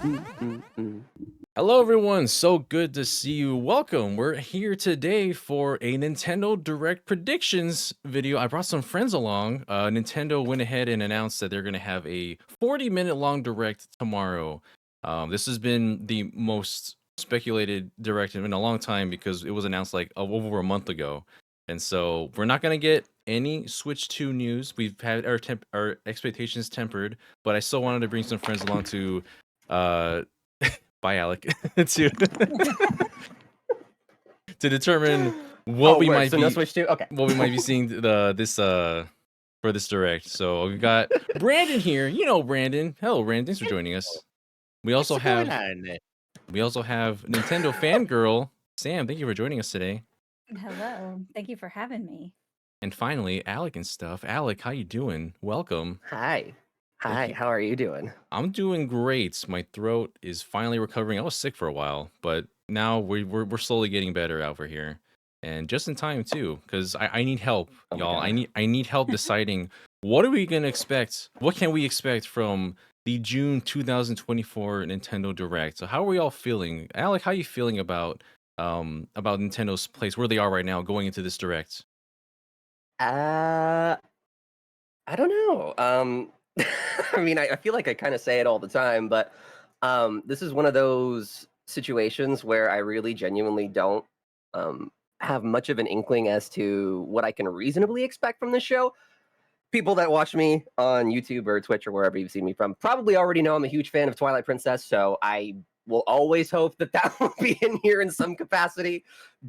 Mm, mm, mm. Hello, everyone. So good to see you. Welcome. We're here today for a Nintendo Direct predictions video. I brought some friends along. Nintendo went ahead and announced that they're going to have a 40-minute long Direct tomorrow. This has been the most speculated Direct in a long time because it was announced like over a month ago. And so we're not going to get any Switch 2 news. We've had our expectations tempered, but I still wanted to bring some friends along to uh Bye, Alec. to to determine what Oh, we word. might So no be Switch 2? Okay. seeing for this direct. So we've got Brandon here. You know Brandon. Hello, Brandon. Thanks for joining us. We also What's going have on? Nintendo fangirl Sam. Thank you for joining us today. Hello. Thank you for having me. And finally, Alec and stuff. Alec, how you doing? Welcome. Hi. Thank Hi. you. How are you doing? I'm doing great. My throat is finally recovering. I was sick for a while, but now we're slowly getting better over here, and just in time too, because I need help, Oh my y'all. God. I need help deciding what are we gonna expect. What can we expect from the June 2024 Nintendo Direct? So how are we all feeling, Alec? How are you feeling about Nintendo's place where they are right now going into this Direct? I don't know. I mean, I feel like I kind of say it all the time, but this is one of those situations where I really genuinely don't um, have much of an inkling as to what I can reasonably expect from this show. People that watch me on YouTube or Twitch or wherever you've seen me from probably already know I'm a huge fan of Twilight Princess, so I will always hope that that will be in here in some capacity.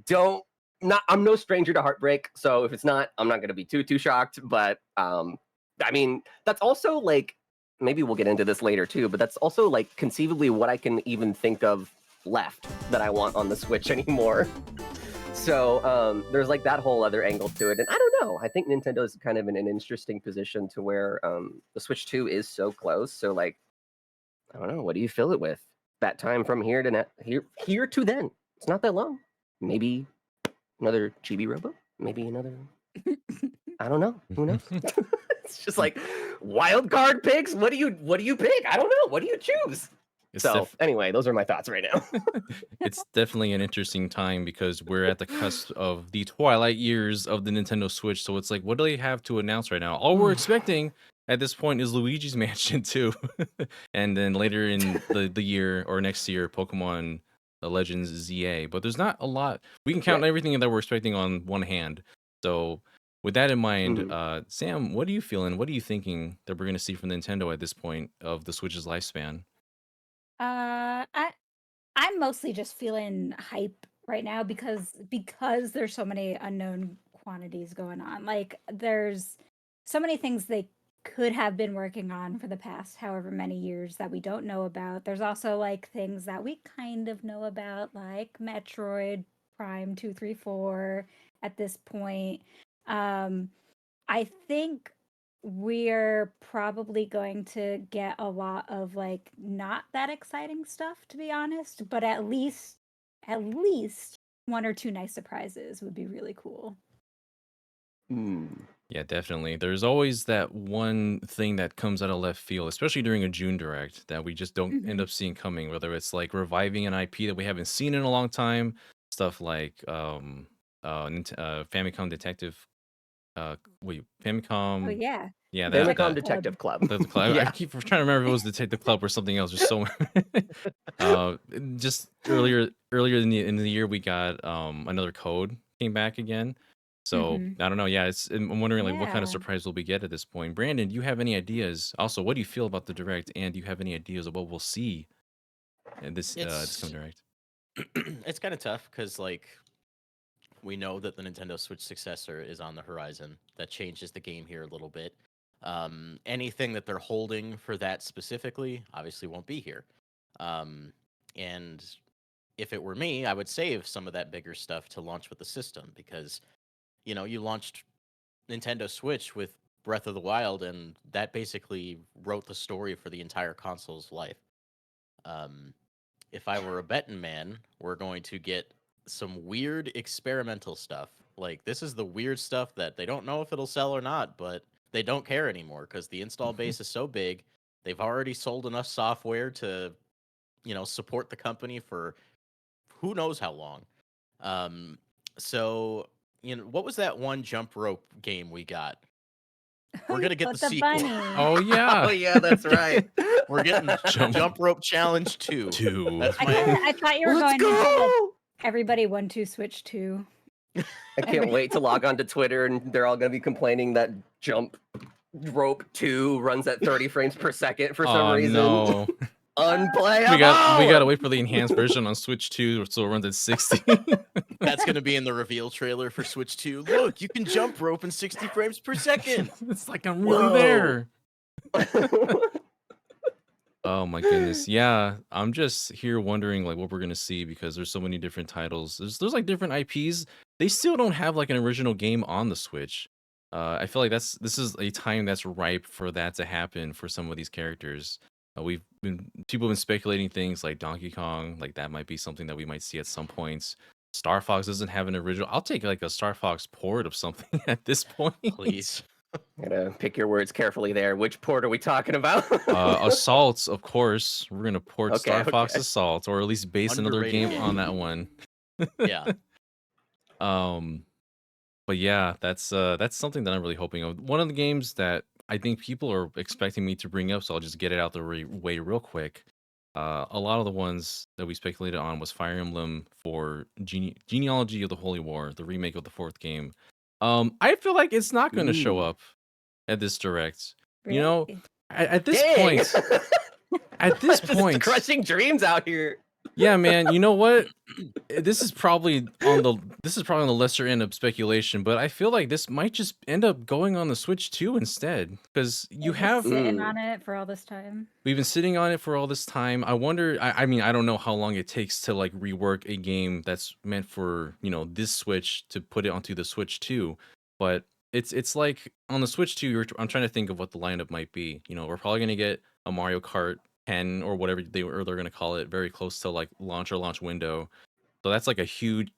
Don't not I'm no stranger to heartbreak, so if it's not, I'm not going to be too shocked. But I mean, that's also like maybe we'll get into this later too, but that's also like conceivably what I can even think of left that I want on the Switch anymore. So there's like that whole other angle to it, and I don't know. I think Nintendo is kind of in an interesting position to where the Switch 2 is so close. So like, I don't know. What do you fill it with? That time from here to here to then. It's not that long. Maybe another Chibi Robo. Maybe another. I don't know. Who knows? It's just like wild card picks. What do you pick? I don't know. What do you choose? It's So anyway, those are my thoughts right now. it's definitely an interesting time because we're at the cusp of the twilight years of the Nintendo Switch. So it's like, what do they have to announce right now? All we're expecting at this point is Luigi's Mansion 2. And then later in the year or next year, Pokemon Legends ZA. But there's not a lot. We can count Right. everything that we're expecting on one hand. So with that in mind, Mhm. Sam, what are you feeling? What are you thinking that we're going to see from Nintendo at this point of the Switch's lifespan? Uh, I I'm mostly just feeling hype right now because there's so many unknown quantities going on. Like there's so many things they could have been working on for the past however many years that we don't know about. There's also like things that we kind of know about, like Metroid Prime 234 at this point. Um, I think we're probably going to get a lot of like not that exciting stuff, to be honest, but at least one or two nice surprises would be really cool. Mm. Yeah, definitely. There's always that one thing that comes out of left field, especially during a June Direct, that we just don't end Mhm. up seeing coming, whether it's like reviving an IP that we haven't seen in a long time, stuff like Famicom Detective Oh Famicom, yeah, yeah, that Famicom Detective that Club. Detective Club. the club. I Yeah. keep trying to remember if it was Detective Club or something else. Just so uh just earlier in the year we got another code came back again. So Mhm. I don't know. Yeah, I'm wondering like what kind of Yeah. surprise will we get at this point. Brandon, do you have any ideas? Also, what do you feel about the direct? And do you have any ideas of what we'll see in this coming It's direct? it's kind of tough because like we know that the Nintendo Switch successor is on the horizon. That changes the game here a little bit. Anything that they're holding for that specifically obviously won't be here. Um, and if it were me, I would save some of that bigger stuff to launch with the system because you launched Nintendo Switch with Breath of the Wild, and that basically wrote the story for the entire console's life. Um, if I were a betting man, we're going to get some weird experimental stuff. Like this is the weird stuff that they don't know if it'll sell or not, but they don't care anymore because the install base is so big. They've already sold enough software to support the company for who knows how long. Um, so what was that one jump rope game we got? We're gonna get the But the sequel. bunny. Oh yeah. Oh yeah, that's right. We're getting Jump Jump Rope Challenge 2. 2. That's I my I thought you were Let's going to do the go! everybody 1-2 switch 2. I can't wait to log on to Twitter and they're all gonna be complaining that Jump Rope 2 runs at 30 frames per second for some Oh reason. no. Unplayable. We gotta wait for the enhanced version on Switch 2, so it runs at 60. That's gonna be in the reveal trailer for Switch 2. Look, you can jump rope in 60 frames per second. It's like I'm really Whoa. there. Oh my goodness. Yeah, I'm just here wondering like what we're gonna see because there's so many different titles. There's like different IPs. They still don't have like an original game on the Switch. I feel like this is a time that's ripe for that to happen for some of these characters. People have been speculating things like Donkey Kong, like that might be something that we might see at some points. Star Fox doesn't have an original. I'll take like a Star Fox port of something at this point. Please. Gotta pick your words carefully there. Which port are we talking about? Assaults, of course. We're gonna port Okay, Star Fox okay. Assault, or at least base another Underrated game on game. that one. Yeah. But yeah, that's something that I'm really hoping of. One of the games that I think people are expecting me to bring up, so I'll just get it out the way real quick. A lot of the ones that we speculated on was Fire Emblem for Genealogy of the Holy War, the remake of the fourth game. I feel like it's not going to show Ooh. up at this direct. You know, Really? at this Dang! point, at this Just point, crushing dreams out here. yeah, man. You know what? This is probably on the lesser end of speculation, but I feel like this might just end up going on the Switch 2 instead because you Just have sitting on it for all this time. we've been sitting on it for all this time. I wonder. I mean, I don't know how long it takes to like rework a game that's meant for this Switch to put it onto the Switch 2, but it's like on the Switch 2. I'm trying to think of what the lineup might be. We're probably gonna get a Mario Kart 10 or whatever they're gonna call it, very close to like launch window. So that's like a huge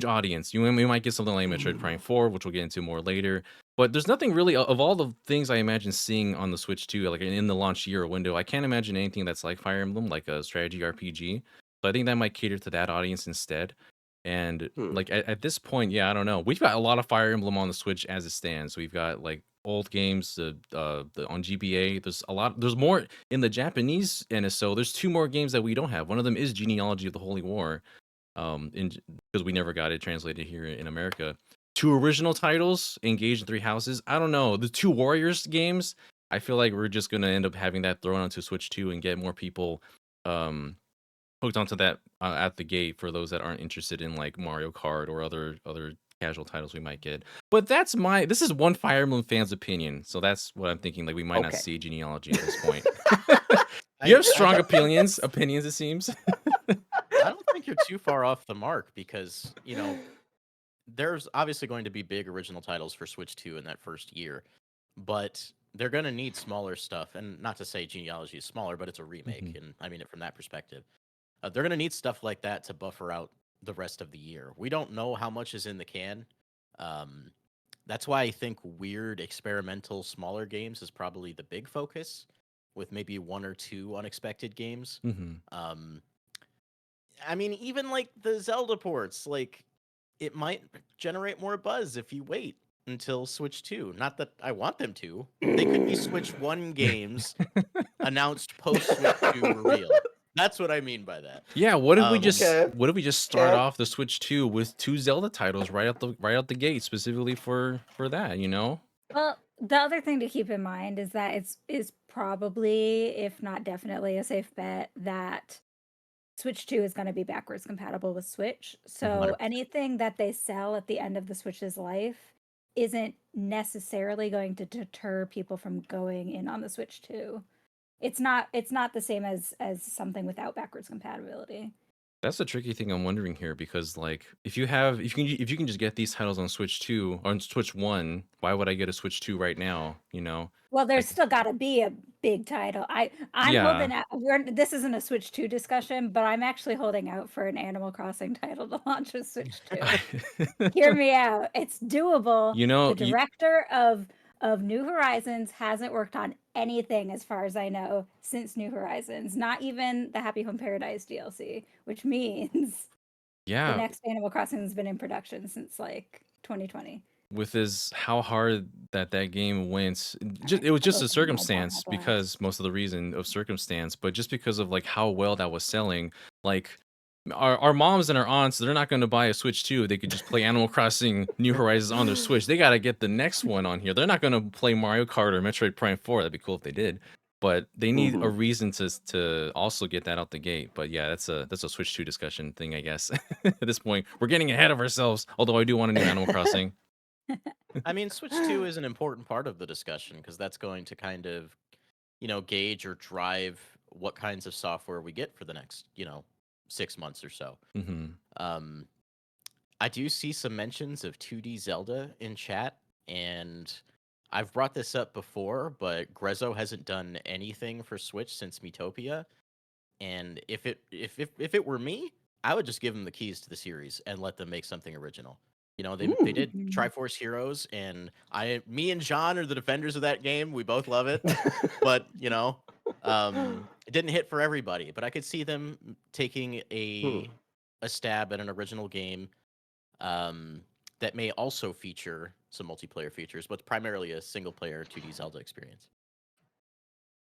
audience. We might get something like Metroid Prime 4, which we'll get into more later. But there's nothing really of all the things I imagine seeing on the Switch 2, like in the launch year or window. I can't imagine anything that's like Fire Emblem, like a strategy RPG. So I think that might cater to that audience instead. And like at this point, yeah, I don't know. We've got a lot of Fire Emblem on the Switch as it stands. We've got like old games, the on GBA. There's more in the Japanese NSO. There's 2 more games that we don't have. One of them is Genealogy of the Holy War. Because we never got it translated here in America. 2 original titles, Engage in 3 Houses. I don't know. The 2 Warriors games, I feel like we're just gonna end up having that thrown onto Switch 2 and get more people hooked onto that at the gate for those that aren't interested in like Mario Kart or other casual titles we might get. But this is one Fire Emblem fan's opinion, so that's what I'm thinking. Like we might not Okay. see Genealogy at this point. You have strong opinions, it seems. I don't think you're too far off the mark because, there's obviously going to be big original titles for Switch 2 in that first year, but they're going to need smaller stuff. And not to say Genealogy is smaller, but it's a remake. And I mean it from that perspective. They're going to need stuff like that to buffer out the rest of the year. We don't know how much is in the can. That's why I think weird, experimental, smaller games is probably the big focus, with maybe 1 or 2 unexpected games. I mean, even like the Zelda ports, like it might generate more buzz if you wait until Switch 2. Not that I want them to. They could be Switch 1 games announced post Switch 2 reveal. That's what I mean by that. Yeah, what if we just Okay. start Okay. off the Switch 2 with 2 Zelda titles right out the gate specifically for that, Well, the other thing to keep in mind is that it's probably, if not definitely, a safe bet that Switch 2 is going to be backwards compatible with Switch. So 100%. anything that they sell at the end of the Switch's life isn't necessarily going to deter people from going in on the Switch 2. It's not the same as something without backwards compatibility. That's the tricky thing I'm wondering here because like if you can just get these titles on Switch 2 or on Switch 1, why would I get a Switch 2 right now, Well, there's Like still got to be a big title. I'm holding yeah. out. This isn't a Switch 2 discussion, but I'm actually holding out for an Animal Crossing title to launch with Switch 2. Hear me out. It's doable. You know, The director of of New Horizons hasn't worked on anything, as far as I know, since New Horizons. Not even the Happy Home Paradise DLC, which means the Yeah, next Animal Crossing has been in production since like 2020. with his how hard that game went, it was just a Open Meltdown circumstance had blast. because most of the reason of circumstance, but just because of like how well that was selling, like our moms and our aunts, they're not going to buy a Switch 2. They could just play Animal Crossing New Horizons on their Switch. They got to get the next one on here. They're not going to play Mario Kart or Metroid Prime 4. That'd be cool if they did. But they need a Mhm. reason to also get that out the gate. But yeah, that's a Switch 2 discussion thing, I guess. At this point, we're getting ahead of ourselves. Although I do want a new Animal Crossing. I mean, Switch 2 is an important part of the discussion because that's going to kind of, gauge or drive what kinds of software we get for the next, 6 months or so. Hmm. Um, I do see some mentions of 2D Zelda in chat, and I've brought this up before, but Grezzo hasn't done anything for Switch since Miitopia. And if it were me, I would just give them the keys to the series and let them make something original. They did Mm. Triforce Heroes, and me and John are the defenders of that game. We both love it, but it didn't hit for everybody. But I could see them taking Hmm. a stab at an original game um, that may also feature some multiplayer features, but primarily a single player 2D Zelda experience.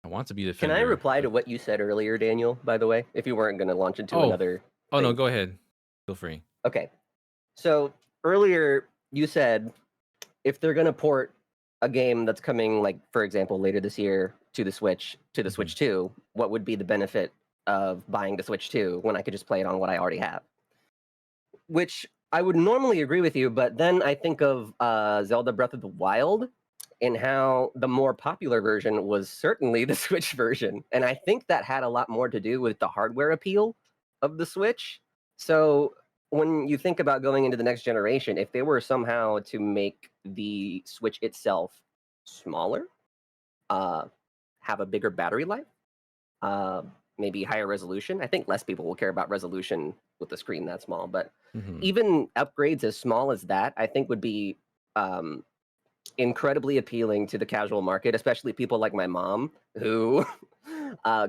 I want to be the Can I defender. reply But to what you said earlier, Daniel, by the way, if you weren't going to launch into oh, another oh no, thing? go ahead. Feel free. Okay. So earlier you said if they're going to port a game that's coming, like, for example, later this year to the Hmm. Switch 2, what would be the benefit of buying the Switch 2 when I could just play it on what I already have? Which I would normally agree with you, but then I think of Zelda Breath of the Wild and how the more popular version was certainly the Switch version. And I think that had a lot more to do with the hardware appeal of the Switch. So when you think about going into the next generation, if they were somehow to make the Switch itself smaller, uh, have a bigger battery life, uh, maybe higher resolution. I think less people will care about resolution with a screen that small, but Hmm. even upgrades as small as that, I think would be um, incredibly appealing to the casual market, especially people like my mom who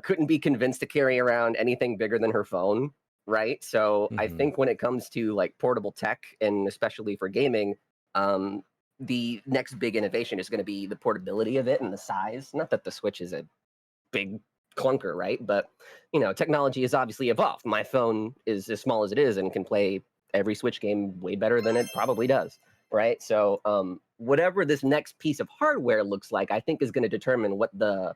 couldn't be convinced to carry around anything bigger than her phone. Right. So I Hmm. think when it comes to like portable tech and especially for gaming, um, the next big innovation is going to be the portability of it and the size. Not that the Switch is a big clunker, right? But technology has obviously evolved. My phone is as small as it is and can play every Switch game way better than it probably does, right? So whatever this next piece of hardware looks like, I think is going to determine what the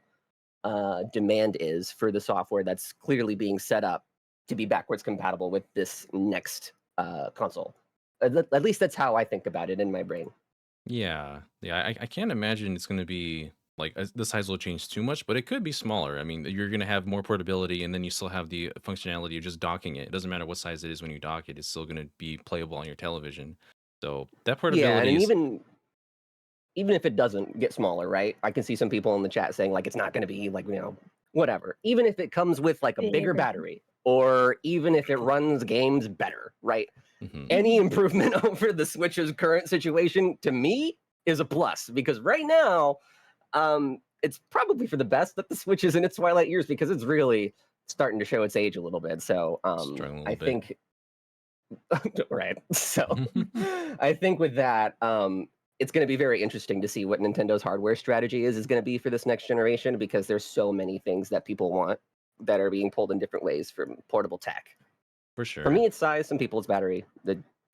demand is for the software that's clearly being set up to be backwards compatible with this next console. At least that's how I think about it in my brain. Yeah, yeah. I can't imagine it's going to be like the size will change too much, but it could be smaller. I mean, you're going to have more portability, and then you still have the functionality of just docking it. It doesn't matter what size it is when you dock it; it's still going to be playable on your television. So that Yeah, portability and is. even if it doesn't get smaller, right? I can see some people in the chat saying like it's not going to be like, whatever. Even if it comes with like a bigger Bigger. battery or even if it runs games better, right? Mhm. Any improvement over the Switch's current situation to me is a plus because right now it's probably for the best that the Switch is in its twilight years because it's really starting to show its age a little bit. So Struggling a I little bit. think right. So I think with that, it's going to be very interesting to see what Nintendo's hardware strategy is going to be for this next generation because there's so many things that people want that are being pulled in different ways from portable tech. For For sure. me, it's size. Some people, it's battery.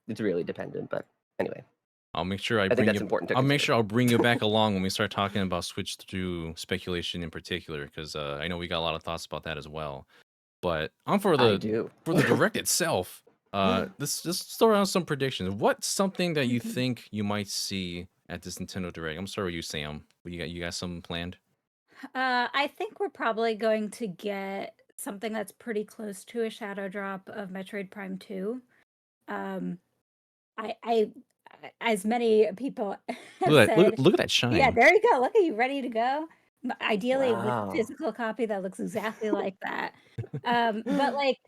It's really dependent. But anyway, I'll make sure I I think bring that's you. important to I'll make consider. sure I'll bring you back along when we start talking about Switch 2 speculation in particular, because I know we got a lot of thoughts about that as well. But on for I the do. direct itself. Let's just throw around some predictions. What's something that you think you might see at this Nintendo Direct? I'm sorry, you Sam. What you got? You got something planned? I think we're probably going to get something that's pretty close to a shadow drop of Metroid Prime 2. Um, I as many people have Look at said, look at that yeah, shine. there you go. Look at you, ready to go. Ideally with a Wow. physical copy that looks exactly like that. But like,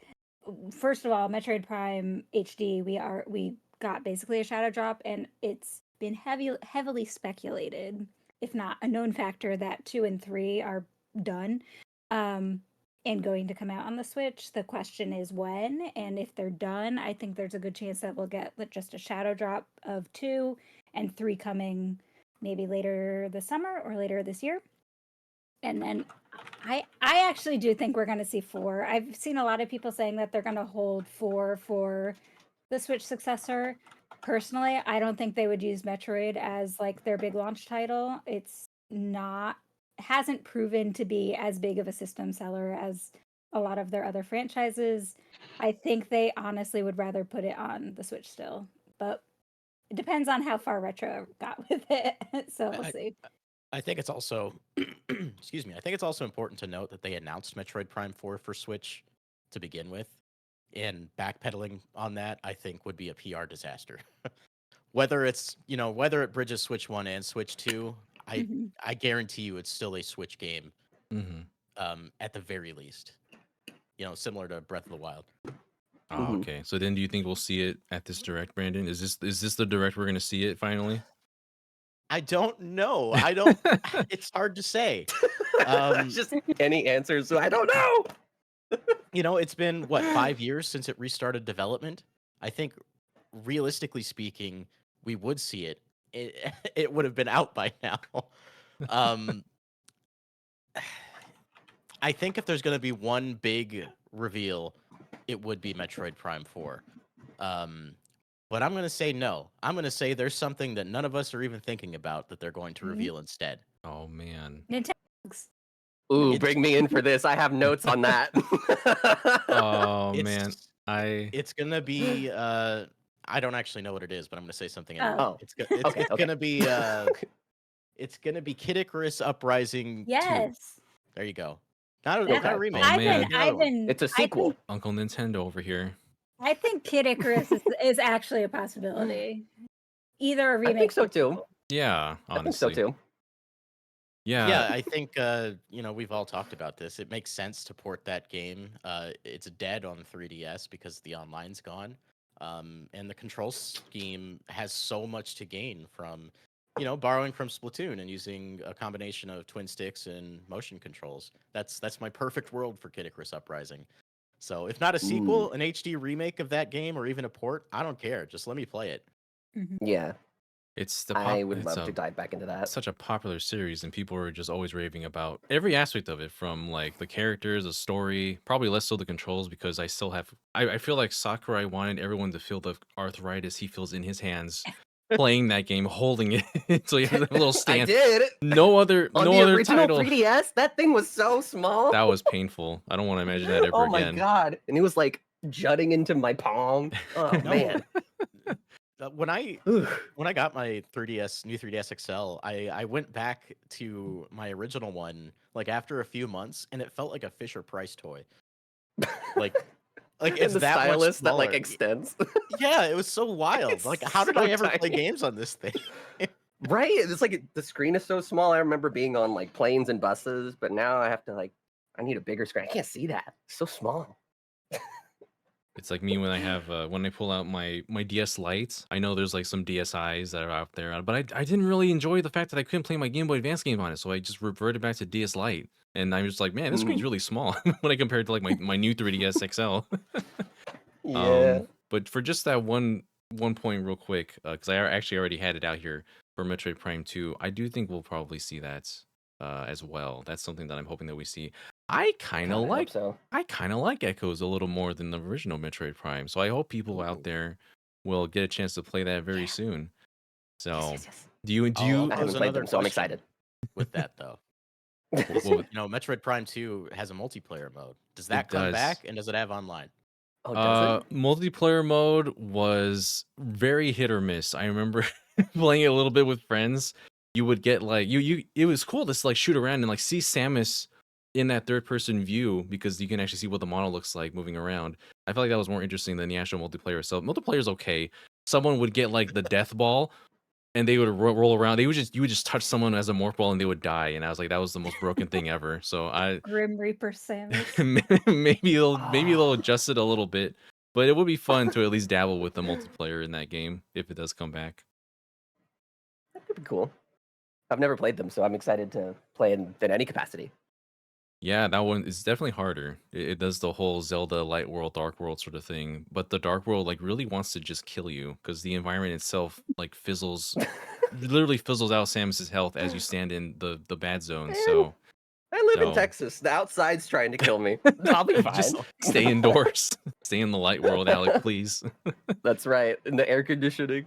first of all, Metroid Prime HD, we got basically a shadow drop, and it's been heavily speculated if not a known factor, that 2 and 3 are done and going to come out on the Switch. The question is when, and if they're done, I think there's a good chance that we'll get just a shadow drop of 2 and 3 coming maybe later this summer or later this year. And then I actually do think we're going to see 4. I've seen a lot of people saying that they're going to hold 4 for the Switch successor. Personally, I don't think they would use Metroid as like their big launch title. It's not, hasn't proven to be as big of a system seller as a lot of their other franchises. I think they honestly would rather put it on the Switch still, but it depends on how far Retro got with it. So we'll see. I think it's also, excuse me. I think it's also important to note that they announced Metroid Prime 4 for Switch to begin with, and backpedaling on that, I think, would be a PR disaster. Whether it's, whether it bridges Switch 1 and Switch 2, I guarantee you it's still a Switch game, at the very least. Similar to Breath of the Wild. Oh, okay. So then, do you think we'll see it at this direct, Brandon? Is this the direct we're going to see it finally? I don't know. I don't. It's hard to say. Just any answers. So I don't know. It's been what, 5 years since it restarted development. I think, realistically speaking, we would see it. It would have been out by now. I think if there's going to be one big reveal, it would be Metroid Prime 4. But I'm going to say no. I'm going to say there's something that none of us are even thinking about that they're going to reveal instead. Oh, man. Nintendo. Ooh, bring me in for this. I have notes on that. Oh, man. It's going to be... I don't actually know what it is, but I'm going to say something anyway. Oh. It's going to be... it's going to be Kid Icarus Uprising 2. Yes. There you go. Not a remake. Oh, man. It's a sequel. Uncle Nintendo over here. I think Kid Icarus is actually a possibility. Either a remake. I think so too. Yeah, honestly. I think so too. Yeah, I think we've all talked about this. It makes sense to port that game. It's dead on 3DS because the online's gone. And the control scheme has so much to gain from, borrowing from Splatoon and using a combination of twin sticks and motion controls. That's my perfect world for Kid Icarus Uprising. So if not a sequel, an HD remake of that game, or even a port, I don't care. Just let me play it. Yeah. I would love to dive back into that. Such a popular series, and people are just always raving about every aspect of it, from like the characters, the story, probably less so the controls, because I still have... I feel like Sakurai wanted everyone to feel the arthritis he feels in his hands playing that game, holding it. So you have a little stance. I did. No other original title. 3DS, that thing was so small. That was painful. I don't want to imagine that ever again. Oh my god. And it was like jutting into my palm. Oh man. When I got my new 3DS XL, I went back to my original one like after a few months, and it felt like a Fisher Price toy. Like it's the that stylus much that like smaller. extends. Yeah, it was so wild. It's Like, how did so I ever play tiny. games on this thing? Right? It's like the screen is so small. I remember being on like planes and buses, but now I have to I need a bigger screen. I can't see that. It's so small. It's like me when I have when I pull out my DS Lite. I know there's like some DSIs that are out there, but I didn't really enjoy the fact that I couldn't play my Game Boy Advance game on it, so I just reverted back to DS Lite. And I was like, man, this screen's really small when I compare it to like my new 3DS XL. Yeah. But for just that one point real quick, because I actually already had it out here for Metroid Prime 2, I do think we'll probably see that as well. That's something that I'm hoping that we see. I kind of like Echoes a little more than the original Metroid Prime, so I hope people out there will get a chance to play that very soon. So, Yes. do you? I haven't played them, so I'm excited. With that though, Metroid Prime 2 has a multiplayer mode. Does that come back, and does it have online? Oh, does it? Multiplayer mode was very hit or miss. I remember playing it a little bit with friends. You would get like it was cool to like shoot around and like see Samus in that third person view, because you can actually see what the model looks like moving around. I feel like that was more interesting than the actual multiplayer itself. Multiplayer is okay. Someone would get like the death ball, and they would roll around. You would just touch someone as a morph ball, and they would die. And I was like, that was the most broken thing ever. So Grim Reaper Samus. maybe they'll adjust it a little bit, but it would be fun to at least dabble with the multiplayer in that game if it does come back. That could be cool. I've never played them, so I'm excited to play in any capacity. Yeah, that one is definitely harder. It does the whole Zelda light world, dark world sort of thing, but the dark world like really wants to just kill you because the environment itself like literally fizzles out Samus's health as you stand in the bad zone. Man, So I live in no, Texas. The outside's trying to kill me. I'll be fine. just stay indoors, stay in the light world, Alec, please. That's right. In the air conditioning,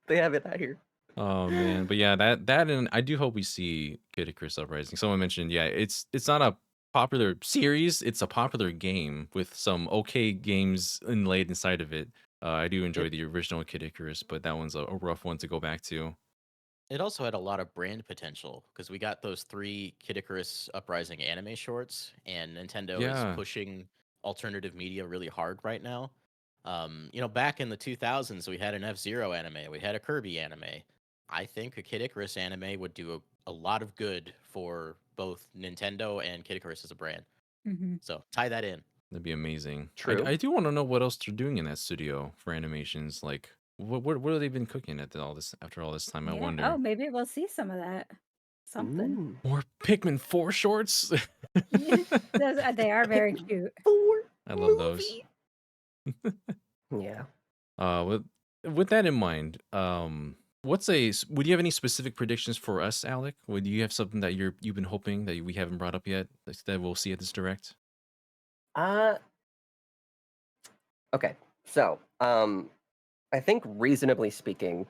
they have it out here. Oh man, but yeah, that and I do hope we see Kid Icarus Uprising. Someone mentioned, yeah, it's not a popular series, it's a popular game with some okay games inlaid inside of it. I do enjoy the original Kid Icarus, but that one's a rough one to go back to. It also had a lot of brand potential because we got those 3 Kid Icarus Uprising anime shorts, and Nintendo is Yeah, pushing alternative media really hard right now. Back in the 2000s, we had an F-Zero anime, we had a Kirby anime. I think a Kid Icarus anime would do a lot of good for both Nintendo and Kid Icarus as a brand. Hmm. So tie that in. that'd be amazing. True. I do want to know what else they're doing in that studio for animations. Like, what have they been cooking after all this time? I Yeah. wonder. Oh, maybe we'll see some of that. Something. Mm. More Pikmin 4 shorts. They are very Pikmin cute. 4 I love those. movie. Yeah. With that in mind, would you have any specific predictions for us, Alec? Would you have something that you've been hoping that we haven't brought up yet that we'll see at this direct? Uh, okay. So, I think reasonably speaking,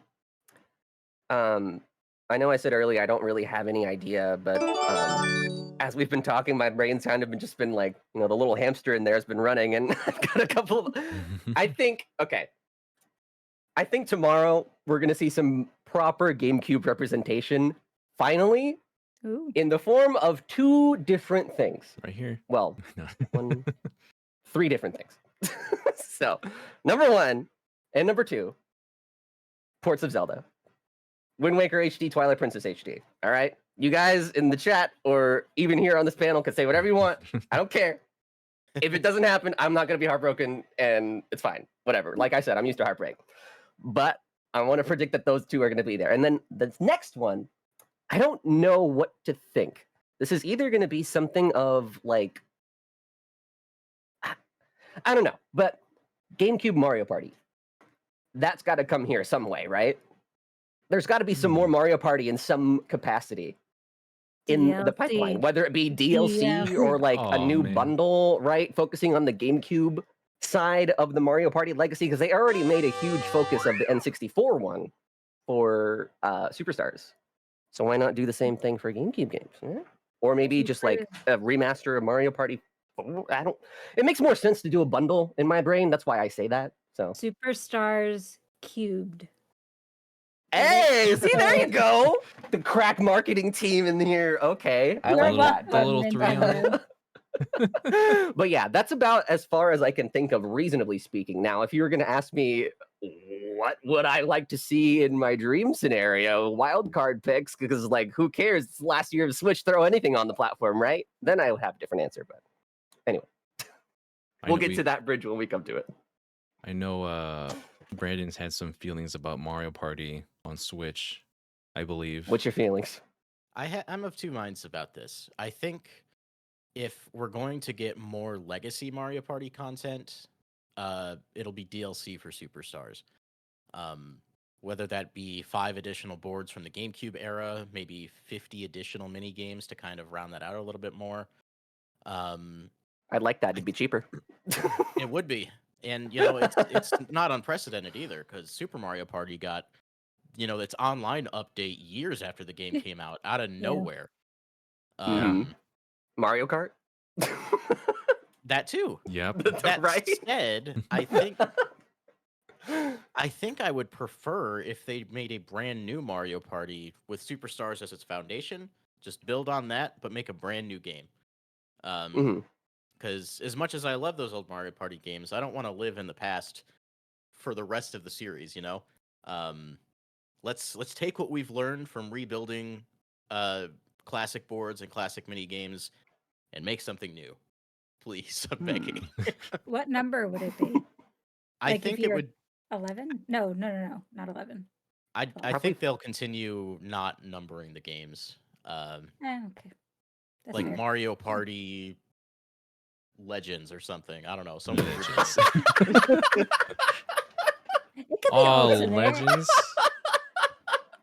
I know I said earlier I don't really have any idea, but as we've been talking, my brain's kind of been like, the little hamster in there has been running, and I've got a couple. I think tomorrow we're gonna see some proper GameCube representation, finally, Ooh. in the form of 2 different things. Right here. Well, No. 1, 3 different things. So, number 1 and number 2, ports of Zelda. Wind Waker HD, Twilight Princess HD. All right? You guys in the chat or even here on this panel can say whatever you want. I don't care. If it doesn't happen, I'm not going to be heartbroken, and it's fine. Whatever. Like I said, I'm used to heartbreak. But I want to predict that those 2 are going to be there. And then the next one, I don't know what to think. This is either going to be something of like, I don't know, but GameCube Mario Party. That's got to come here some way, right? There's got to be some more Mario Party in some capacity in the pipeline, DLC. whether it be DLC or like a Aw, new man. bundle, right? Focusing on the GameCube side of the Mario Party legacy, because they already made a huge focus of the N64 one for Superstars. So why not do the same thing for GameCube games? Yeah? Or maybe just like a remaster of Mario Party 4. It makes more sense to do a bundle in my brain. That's why I say that. So Superstars cubed. hey, see, there you go. The crack marketing team in here. Okay, I You're like that. The little 3 on Nintendo. it. But yeah, that's about as far as I can think of, reasonably speaking. Now, if you were going to ask me what would I like to see in my dream scenario, wild card picks, because like who cares? It's the last year of Switch, throw anything on the platform, right? Then I would have a different answer. But anyway, we'll get to that bridge when we come to it. I know Brandon's had some feelings about Mario Party on Switch, I believe. What's your feelings? I'm of 2 minds about this. I think if we're going to get more legacy Mario Party content, it'll be DLC for Superstars. Whether that be 5 additional boards from the GameCube era, maybe 50 additional mini games to kind of round that out a little bit more. I'd like that. It'd be cheaper. It would be, and it's not unprecedented either, because Super Mario Party got its online update years after the game came out of nowhere. Mario Kart. That too. Yep. That right? said, I think I would prefer if they made a brand new Mario Party with Superstars as its foundation. Just build on that, but make a brand new game. Because as much as I love those old Mario Party games, I don't want to live in the past for the rest of the series. Let's take what we've learned from rebuilding classic boards and classic mini games and make something new. Please, I'm begging. What number would it be? I Like, if think it you're would. 11? No, not 11. I Probably think they'll continue not numbering the games. Okay, that's Like fair. Mario Party Legends or something. I don't know. Some weird Legends. It could be Oh, alternate. legends.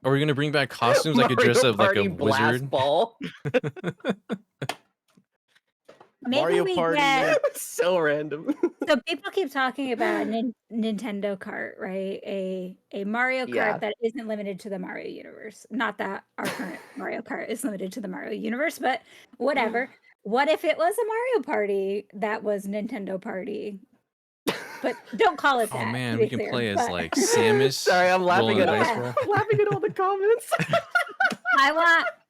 Are we gonna bring back costumes like a Mario dress up like a Party Blast wizard? Ball. Maybe Mario we Party. get. So random. So people keep talking about Nintendo Kart, right? A Mario Kart Yeah. that isn't limited to the Mario universe. Not that our current Mario Kart is limited to the Mario universe, but whatever. What if it was a Mario Party that was Nintendo Party? But don't call it Oh that, to man, be we can clear. play as But like Samus Sorry, I'm laughing rolling at a dice Yeah. roll. I'm laughing at all the comments.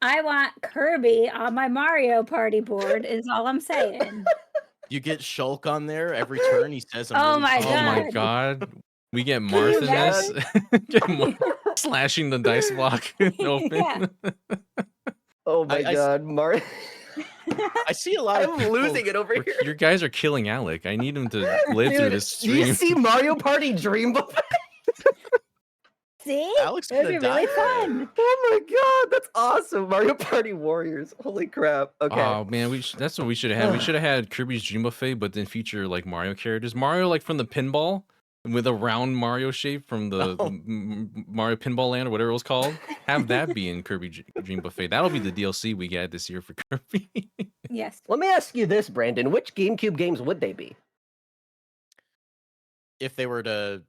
I want Kirby on my Mario Party board is all I'm saying. You get Shulk on there every turn. He says, "I'm Oh really my Oh my sorry." God. god. We get Can Marth you in imagine? this. Get slashing the dice block open. Yeah. Oh my I god, Mario. I see a lot of I'm people. losing it over here. Your guys are killing Alec. I need him to live through Dude, this do you stream. see Mario Party Dream Buffet? See? Alex It would gonna be really die for it. fun. Oh my god, that's awesome. Mario Party Warriors. Holy crap. Okay. Oh man, that's what we should have had. We should have had Kirby's Dream Buffet, but then feature like Mario characters. Mario like from the pinball with a round Mario shape from the Oh. Mario Pinball Land or whatever it was called. Have that be in Kirby Dream Buffet. That'll be the DLC we get this year for Kirby. Yes. Let me ask you this, Brandon. Which GameCube games would they be? If they were to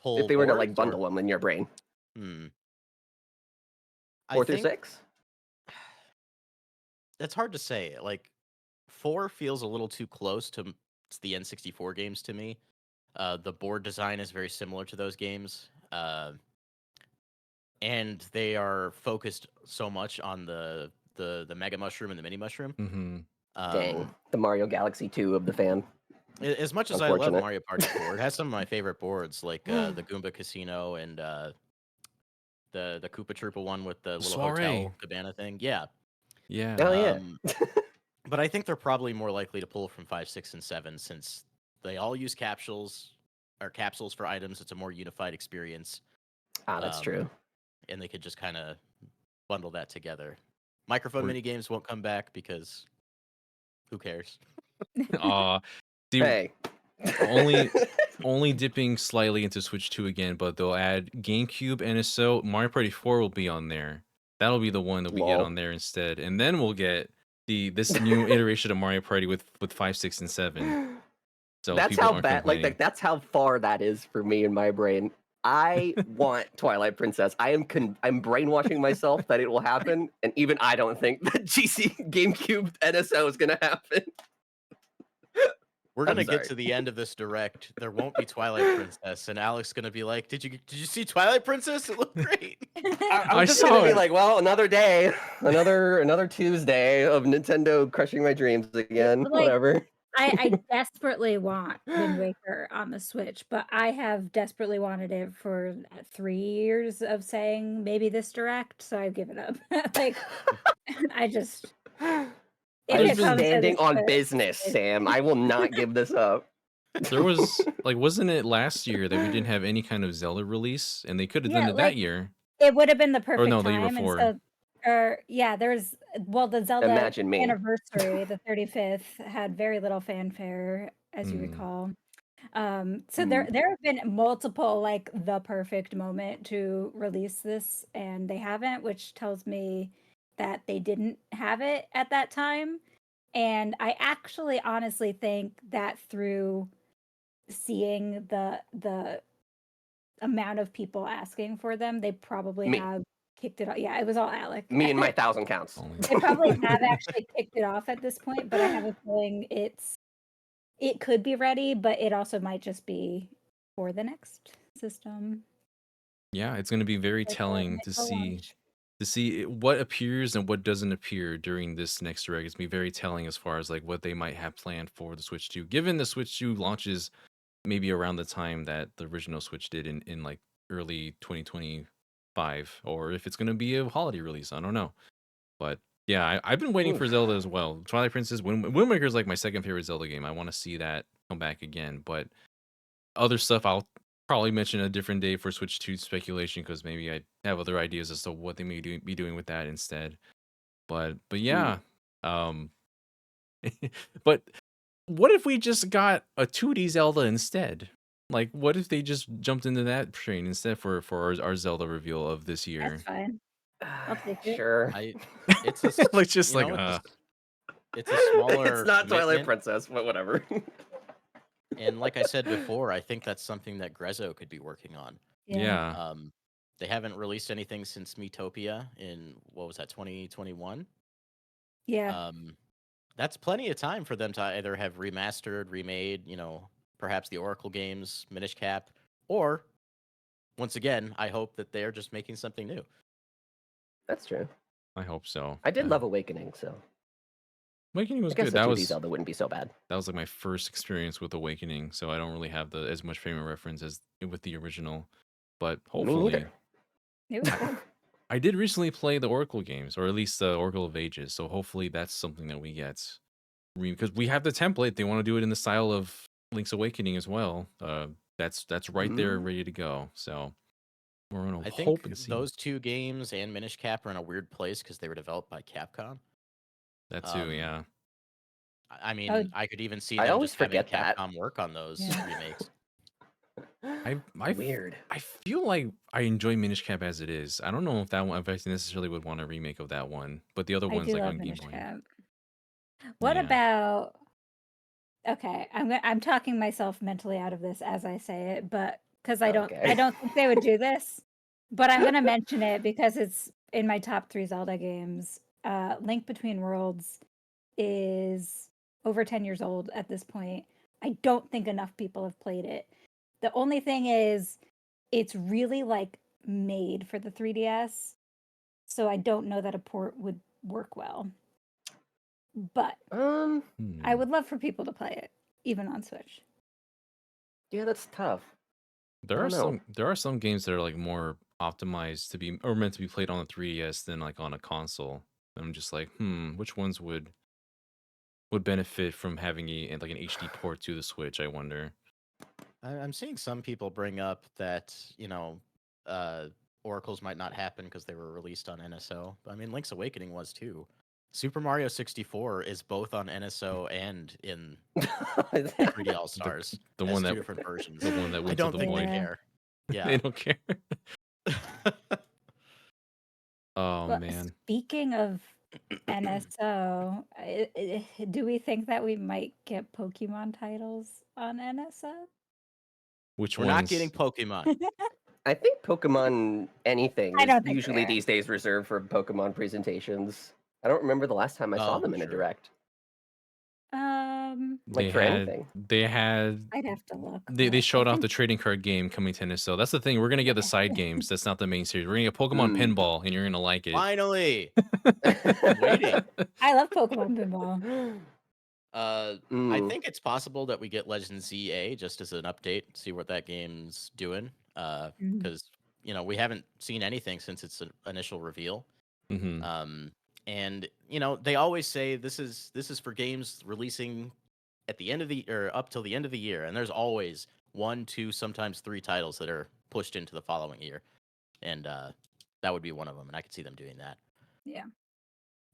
pull, If they were to like boards, bundle them in your brain. I 4 through think 6? it's hard to say. Like 4 feels a little too close to the N64 games to me. The board design is very similar to those games, and they are focused so much on the Mega Mushroom and the Mini Mushroom. Mm-hmm. Dang. The Mario Galaxy 2 of the fan. As much as I love Unfortunate. Mario Party 4, it has some of my favorite boards, like the Goomba Casino and the Koopa Troopa one with the little Soiree. hotel cabana thing. Yeah. Yeah. Oh yeah. But I think they're probably more likely to pull from 5, 6, and 7 since they all use capsules for items. It's a more unified experience. That's true. And they could just kind of bundle that together. Microphone mini games won't come back because who cares? See, Hey. only dipping slightly into Switch 2 again, but they'll add GameCube NSO. Mario Party 4 will be on there. That'll be the one that we get Lol. on there instead, and then we'll get this new iteration of Mario Party with 5, 6, and 7. So That's people how aren't bad. Like complaining. that's how far that is for me in my brain. I want Twilight Princess. I'm brainwashing myself that it will happen, and even I don't think that GameCube NSO is gonna happen. We're I'm gonna get sorry. to the end of this direct. There won't be Twilight Princess, and Alex gonna be like, "Did you see Twilight Princess? It looked great." I'm I just saw gonna be it. like, well, another day, another Tuesday of Nintendo crushing my dreams again. Like, Whatever. I desperately want Wind Waker on the Switch, but I have desperately wanted it for 3 years of saying maybe this direct, so I've given up. Like, I just if I'm it comes to standing the on Switch, business, Sam. I will not give this up. There was wasn't it last year that we didn't have any kind of Zelda release, and they could have done Yeah, it that like, year. it would have been the perfect no, the year time, and before. so yeah, there's the Zelda Imagine me. anniversary, the 35th, had very little fanfare, as you recall. So there have been multiple like the perfect moment to release this, and they haven't, which tells me that they didn't have it at that time. And I actually honestly think that through seeing the amount of people asking for them, they probably Me. have kicked it off. Yeah, it was all Alec. Me and my 1,000 counts. They probably have actually kicked it off at this point, but I have a feeling it could be ready, but it also might just be for the next system. Yeah, it's going to be very Like, telling to see what appears and what doesn't appear during this next direct. It's going to be very telling as far as like what they might have planned for the Switch 2, given the Switch 2 launches maybe around the time that the original Switch did in like early 2025, or if it's going to be a holiday release. I don't know. But yeah, I've been waiting for Zelda as well. Twilight Princess, Wind Waker is like my second favorite Zelda game. I want to see that come back again. But other stuff I'll probably mention a different day for Switch 2 speculation because maybe I have other ideas as to what they may be doing with that instead. But yeah, um, but what if we just got a 2D Zelda instead? Like, what if they just jumped into that train instead for our Zelda reveal of this That's year? fine. I'll take it. Sure. It's a Like, just you like, know, uh, it's a smaller It's not Twilight commitment, Princess, but whatever. and like I said before, I think that's something that Grezzo could be working on. Yeah. yeah. They haven't released anything since Miitopia in what was that 2021. Yeah. That's plenty of time for them to either have remastered, remade, perhaps the Oracle games, Minish Cap, or once again, I hope that they're just making something new. That's true. I hope so. I did love Awakening, so Awakening was I guess good. the That 2D was Zelda wouldn't be so bad. that was like my first experience with Awakening, so I don't really have as much frame of reference as with the original. But Me hopefully, neither. It was good. I did recently play the Oracle games, or at least the Oracle of Ages. So hopefully that's something that we get, because we have the template. They want to do it in the style of Link's Awakening as well. That's right there, Mm. ready to go. So we're gonna I hope think and see those two games and Minish Cap are in a weird place because they were developed by Capcom. that too. Yeah, I Oh, mean, I could even see I them always just having forget that. Capcom work on those Yeah. remakes. Weird. I feel like I enjoy Minish Cap as it is. I don't know if that one, if I necessarily would want a remake of that one, but the other I ones do like love on Game Minish Boy. Cap. What Yeah. about? Okay, I'm talking myself mentally out of this as I say it, but because I don't Okay. think they would do this, but I'm gonna mention it because it's in my top 3 Zelda games. Link Between Worlds is over 10 years old at this point. I don't think enough people have played it. The only thing is, it's really like made for the 3DS, so I don't know that a port would work well. But I Hmm. would love for people to play it, even on Switch. Yeah, that's tough. There I are don't know. some games that are like more optimized to be or meant to be played on the 3DS than like on a console. I'm just like, which ones would benefit from having like an HD port to the Switch? I wonder. I'm seeing some people bring up that, Oracles might not happen because they were released on NSO. I mean, Link's Awakening was too. Super Mario 64 is both on NSO and in 3D All Stars. The as one two that different versions. the one that I went to don't the think they void. Yeah. care. They Yeah. don't care. Oh Well, man. speaking of NSO, do we think that we might get Pokemon titles on NSO? Which We're not ones? getting Pokemon. I think Pokemon anything I is don't think we usually are. these days reserved for Pokemon presentations. I don't remember the last time I saw Oh, them in a true. direct. They Like for had anything. I'd have to look. they but I showed off think the trading card game coming to NSO. That's the thing. We're gonna get the side games. That's not the main series. We're gonna get Pokemon Mm. Pinball, and you're gonna like it. Finally. I'm waiting. I love Pokemon Pinball. I Mm. think it's possible that we get Legend ZA just as an update, see what that game's doing. Mhm. Because we haven't seen anything since its initial reveal. hmm And they always say this is for games releasing at the end of the or up till the end of the year, and there's always 1, 2, sometimes 3 titles that are pushed into the following year, and that would be one of them, and I could see them doing that. Yeah.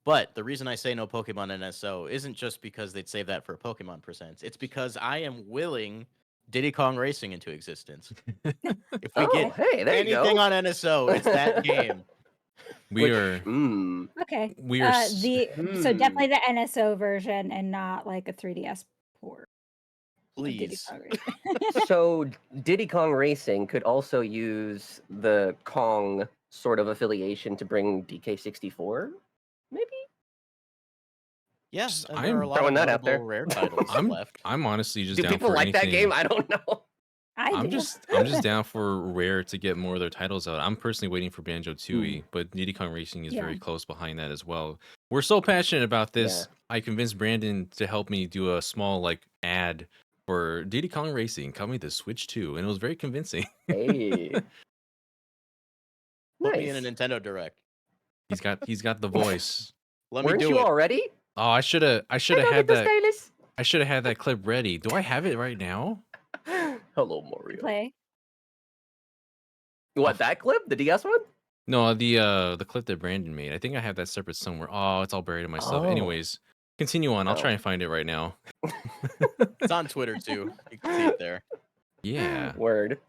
But the reason I say no Pokemon NSO isn't just because they'd save that for a Pokemon Presents. It's because I am willing Diddy Kong Racing into existence. If we Oh, get hey, there you anything go. on NSO, it's that game. We are Okay. we are s- So definitely the NSO version and not like a 3DS port of Diddy Please. Kong Racing. So Diddy Kong Racing could also use the Kong sort of affiliation to bring DK64, maybe? Yeah, Just- and there are a I'm lot throwing of that out there. notable rare titles left. I'm honestly just Do down people for like that anything. game? I don't know. I do. I'm just down for Rare to get more of their titles out. I'm personally waiting for Banjo Tooie, but Diddy Kong Racing is very Yeah. close behind that as well. We're so passionate about this. Yeah. I convinced Brandon to help me do a small like ad for Diddy Kong Racing coming to Switch 2, and it was very convincing. Hey. Put me in a Nice. Nintendo Direct. He's got the voice. Let me Weren't do you it. already? Oh, I should have had that. Stylus. I should have had that clip ready. Do I have it right now? Hello, Mario. Play. What, that clip? The DS one? No, the clip that Brandon made. I think I have that separate somewhere. Oh, it's all buried in my stuff. Oh. Anyways, continue on. I'll try Oh. and find it right now. It's on Twitter too. You can see it there. Yeah. Word.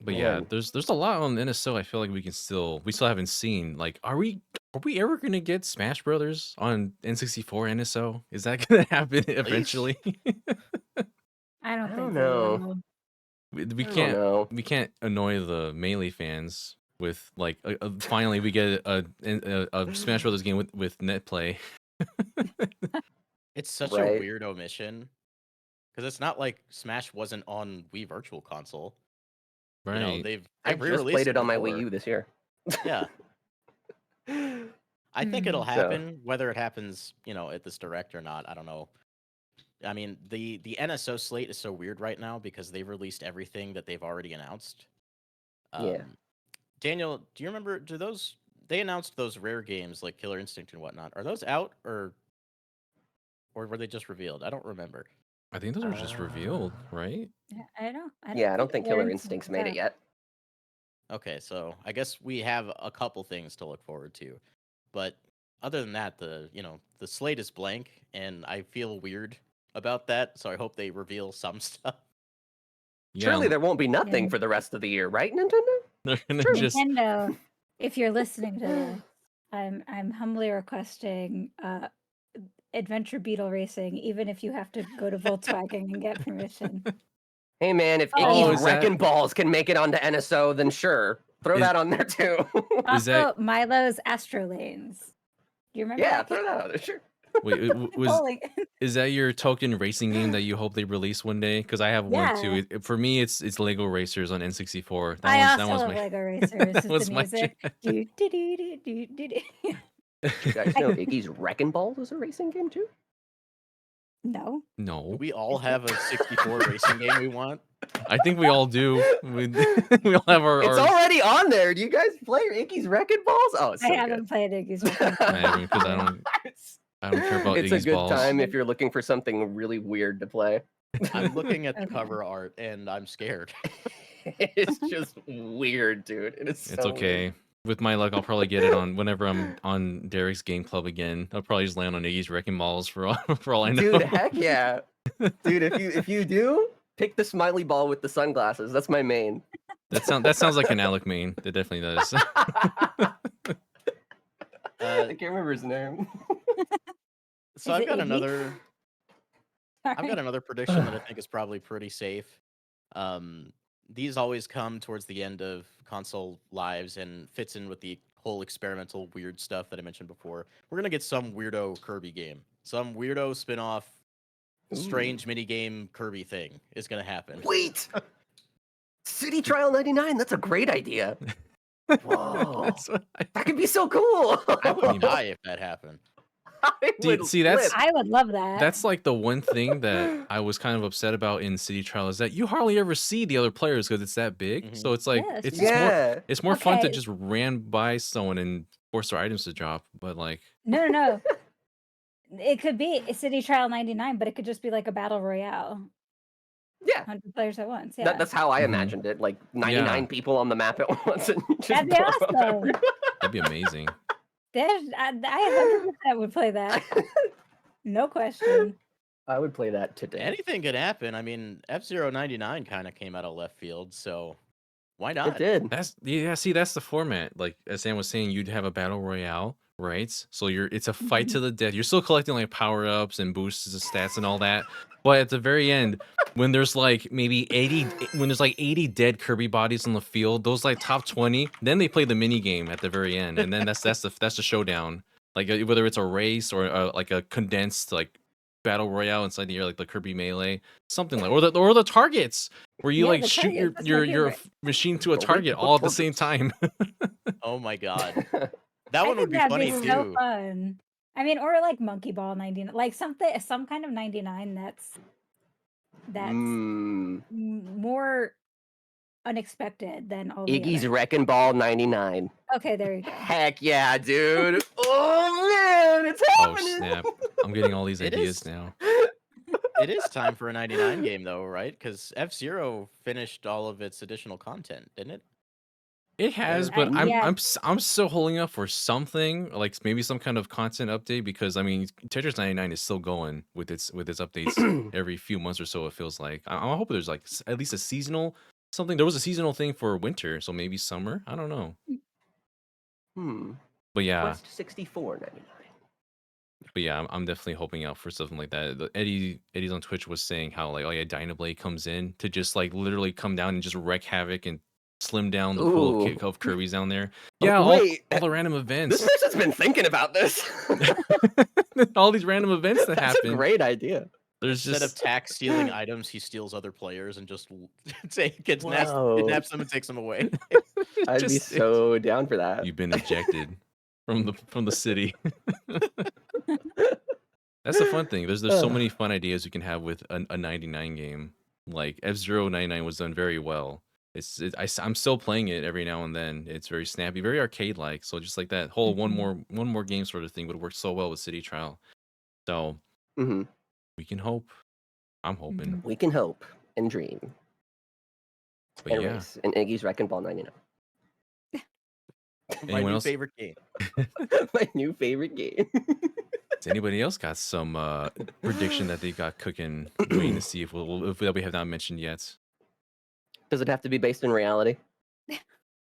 But yeah, Man. there's a lot on NSO. I feel like we still haven't seen. Like, are we ever gonna get Smash Brothers on N64 NSO? Is that gonna happen eventually? I don't I think don't they know. will. we I don't can't know. we can't annoy the Melee fans with like finally we get a Smash Brothers game with net play. It's such a Right. weird omission because it's not like Smash wasn't on Wii Virtual Console. You know, Right. they've I just re-released played it on my before. Wii U this year. Yeah, I think it'll So- happen. Whether it happens, you know, at this direct or not, I don't know. I mean, the NSO slate is so weird right now because they've released everything that they've already announced. Yeah. Daniel, do you remember? They announced those rare games like Killer Instinct and whatnot? Are those out or were they just revealed? I don't remember. I think those were just revealed, right? Yeah, I don't Yeah, I don't think Killer Killer Instinct's Instinct's made it out. yet. Okay, so I guess we have a couple things to look forward to, but other than that, the slate is blank, and I feel weird about that. So I hope they reveal some stuff. Yeah, Surely there won't be nothing Yeah. for the rest of the year, right, Nintendo? they're gonna Sure. just Nintendo, if you're listening to this, I'm humbly requesting Adventure Beetle Racing, even if you have to go to Volkswagen and get permission. Hey man, if Oh, Iggy's is that- Wrecking Balls can make it onto NSO, then sure. Throw Is- that on there too. Is that- Also, Milo's Astro Lanes. Do you remember Yeah, that? throw that on there, sure. wait, Bowling. is that your token racing game that you hope they release one day? Because I have one too. Yeah. For me, it's Lego Racers on N64. I also that one's love my Lego Racers. that Just was the my music. jam. Do, do, do, do, do, do, do. You guys know Iggy's Wrecking Balls is a racing game too? No. Do No, we all have a 64 racing game we want? I think we all do. We all have our. It's already on there. Do you guys play Iggy's Wrecking Balls? Oh, it's I so haven't played Iggy's good. Wrecking Balls. I haven't because It's, I don't care about it's a Iggy's good balls. time if you're looking for something really weird to play. I'm looking at the Okay. cover art and I'm scared. It's just weird, dude. It is so It's okay. weird. With my luck, I'll probably get it on whenever I'm on Derek's game club again. I'll probably just land on Iggy's Wrecking Balls for all I know. Dude, heck yeah. Dude, if you do, pick the smiley ball with the sunglasses. That's my main. That sounds like an Alec main. It definitely does. I can't remember his name. So Is I've it got Iggy? I've got another prediction that I think is probably pretty safe. These always come towards the end of console lives and fits in with the whole experimental weird stuff that I mentioned before. We're gonna get some weirdo Kirby game, some weirdo spin-off, strange minigame Kirby thing is gonna happen. Wait! City Trial 99, that's a great idea. Whoa. That's what That could be so cool. I would die if that happened. I would See, that's- flip. I would love that. That's like the one thing that I was kind of upset about in City Trial is that you hardly ever see the other players because it's that big. Mhm. So it's like Yeah, it's it's more Yeah. it's more fun to Okay. just ran by someone and force their items to drop. But like No. It could be a City Trial 99, but it could just be like a battle royale. Yeah. 100 players at once. Yeah. That's how I Mhm. imagined it. Like 99 people on the map at once. And just That'd be blow up awesome. everyone. that'd be amazing. I 100% would play that. No question. I would play that today. Anything could happen. I mean, F-Zero 99 kind of came out of left field, so why It not? did. See, that's the format. Like as Sam was saying, you'd have a battle royale, right? So it's a fight to the death. You're still collecting like power ups and boosts to stats and all that. But at the very end, when there's like maybe 80 dead Kirby bodies on the field, those like top 20, then they play the mini game at the very end, and then that's the showdown. Like whether it's a race or like a condensed like battle royale inside the air, like the Kirby Melee, something like, or the targets where you Yeah, like the shoot targets, that's my your favorite. machine to a The target rainbow all at the same time. Oh my god. I That I one would think be that'd funny be too. so fun. I mean, or like Monkey Ball 99, like some kind of 99 that's more unexpected than all the Iggy's other. Wrecking Ball 99. Okay, there you go. Heck yeah, dude. Oh man, it's Oh happening. snap! I'm getting all these It ideas is. now. it is time for a 99 game though, right? Because F-Zero finished all of its additional content, didn't it? It has, Or but who- Yeah. I'm still holding up for something like maybe some kind of content update because I mean Tetris 99 is still going with its updates every few months or so. It feels like I hope there's like at least a seasonal something. There was a seasonal thing for winter, so maybe summer. I don't know, but yeah, Quest 64.99. I'm definitely hoping out for something like that. Eddie's on Twitch was saying how like, oh yeah, Dynablade comes in to just like literally come down and just wreak havoc and slim down the pool Ooh. of Kirby's down there. Oh, Yeah, wait, all the random this events, person's been thinking about this. all these random events that That's a happen. great idea. There's Instead of just tax stealing items, he steals other players and just kidnaps Whoa. them and takes them away. I'd be just- so down for that. you've been ejected from the city. That's the fun thing. There's so many fun ideas you can have with a 99 game. Like F-Zero 99 was done very well. I'm still playing it every now and then. It's very snappy, very arcade like. So just like that whole one more game sort of thing would work so well with City Trial. So Mhm. we can hope. I'm hoping. We can hope and dream. But And yeah. race. And Iggy's Wrecking Ball 99. My Anyone new else? favorite game. My new favorite game. Does anybody else got some prediction that they got cooking? Waiting to see if that we have not mentioned yet. Does it have to be based in reality?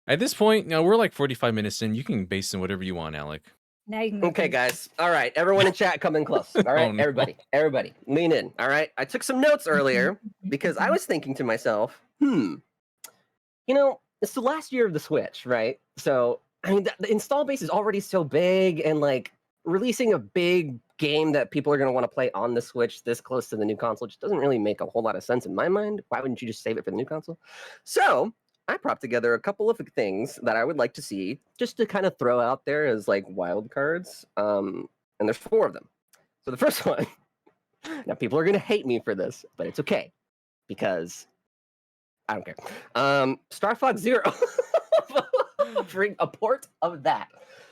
At this point, we're like 45 minutes in. You can base in whatever you want, Alec. Now you can go Okay, first. guys. All right. Everyone in chat, come in close. All right. Oh, no. Everybody, lean in. All right. I took some notes earlier because I was thinking to myself, it's the last year of the Switch, right? So, I mean, the install base is already so big, and like releasing a big game that people are going to want to play on the Switch this close to the new console just doesn't really make a whole lot of sense in my mind. Why wouldn't you just save it for the new console? So, I propped together a couple of things that I would like to see just to kind of throw out there as like wild cards. And there's 4 of them. So the first one, now people are going to hate me for this, but it's okay because I don't care. Star Fox Zero, bring a port of that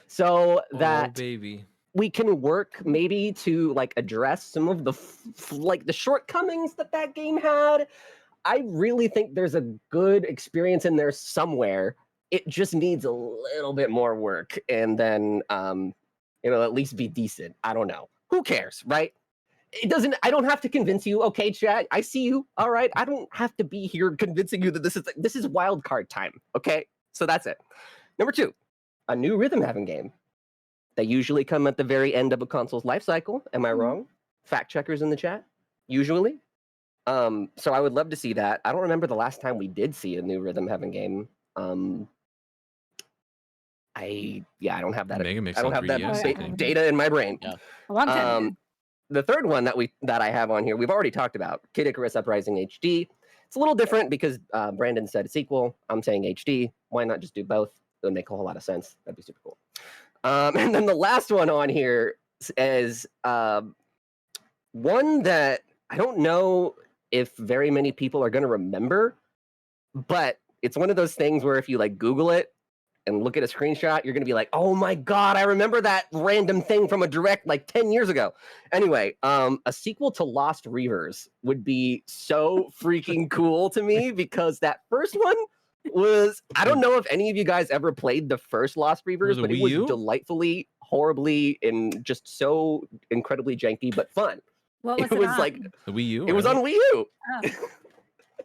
so Oh, that baby. we can work maybe to like address some of the like the shortcomings that game had. I really think there's a good experience in there somewhere. It just needs a little bit more work, and then it'll at least be decent. I don't know. Who cares, right? It doesn't. I don't have to convince you. Okay, chat. I see you. All right. I don't have to be here convincing you that this is wild card time. Okay. So that's it. Number 2, a new rhythm having game. They usually come at the very end of a console's life cycle. Am I wrong? Fact checkers in the chat. Usually. So I would love to see that. I don't remember the last time we did see a new rhythm having game. I don't have that. Mega Mix I don't on have that 3DS, I think. data in my brain. Yeah. A long time ago. The third one that I have on here, we've already talked about, Kid Icarus Uprising HD. It's a little different because Brandon said sequel. I'm saying HD. Why not just do both? It would make a whole lot of sense. That'd be super cool. And then the last one on here is one that I don't know if very many people are going to remember, but it's one of those things where if you like Google it and look at a screenshot, you're going to be like, oh my God, I remember that random thing from a direct like 10 years ago. Anyway, a sequel to Lost Reavers would be so freaking cool to me because that first one was, I don't know if any of you guys ever played the first Lost Reavers, but it was delightfully, horribly, and just so incredibly janky, but fun. What was It was on? like, The Wii U. it was on Wii U. Oh.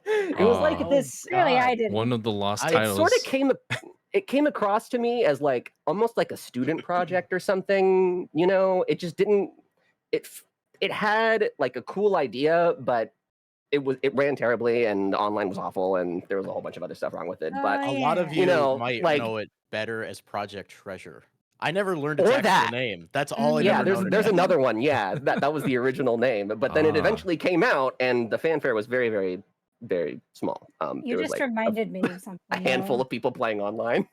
It was like Aw. this. Clearly, I didn't. One of the lost It It titles. sort of came across to me as like almost like a student project or something. It just didn't. It had like a cool idea, but it ran terribly, and online was awful, and there was a whole bunch of other stuff wrong with it. But A lot of yeah. you might like- know it better as Project Treasure. I never learned Or its actual that. name. That's all I yeah, never known. there's another one. Yeah, that was the original name, but then it Ah. eventually came out, and the fanfare was very, very, very small. You there was just like reminded me of something. a handful of people playing online.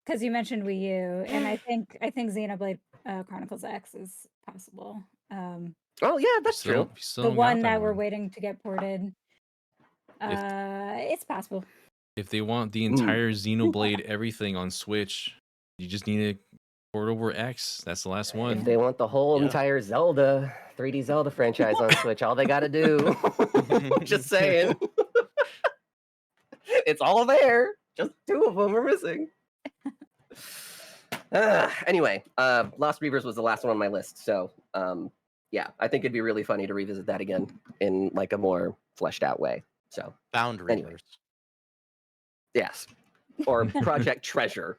Because you mentioned Wii U, and I think Xenoblade Chronicles X is possible. Oh yeah, that's true. The one that we're waiting to get ported. It's possible. If they want the entire Xenoblade everything on Switch, you just need to Port over X. That's the last If one. they want the whole Yeah. entire Zelda 3D Zelda franchise on Switch, all they got to do. Just saying, it's all there. Just 2 of them are missing. Anyway, Lost Reavers was the last one on my list, so yeah, I think it'd be really funny to revisit that again in like a more fleshed out way. So Found Anyway. Reavers. yes, or Project Treasure.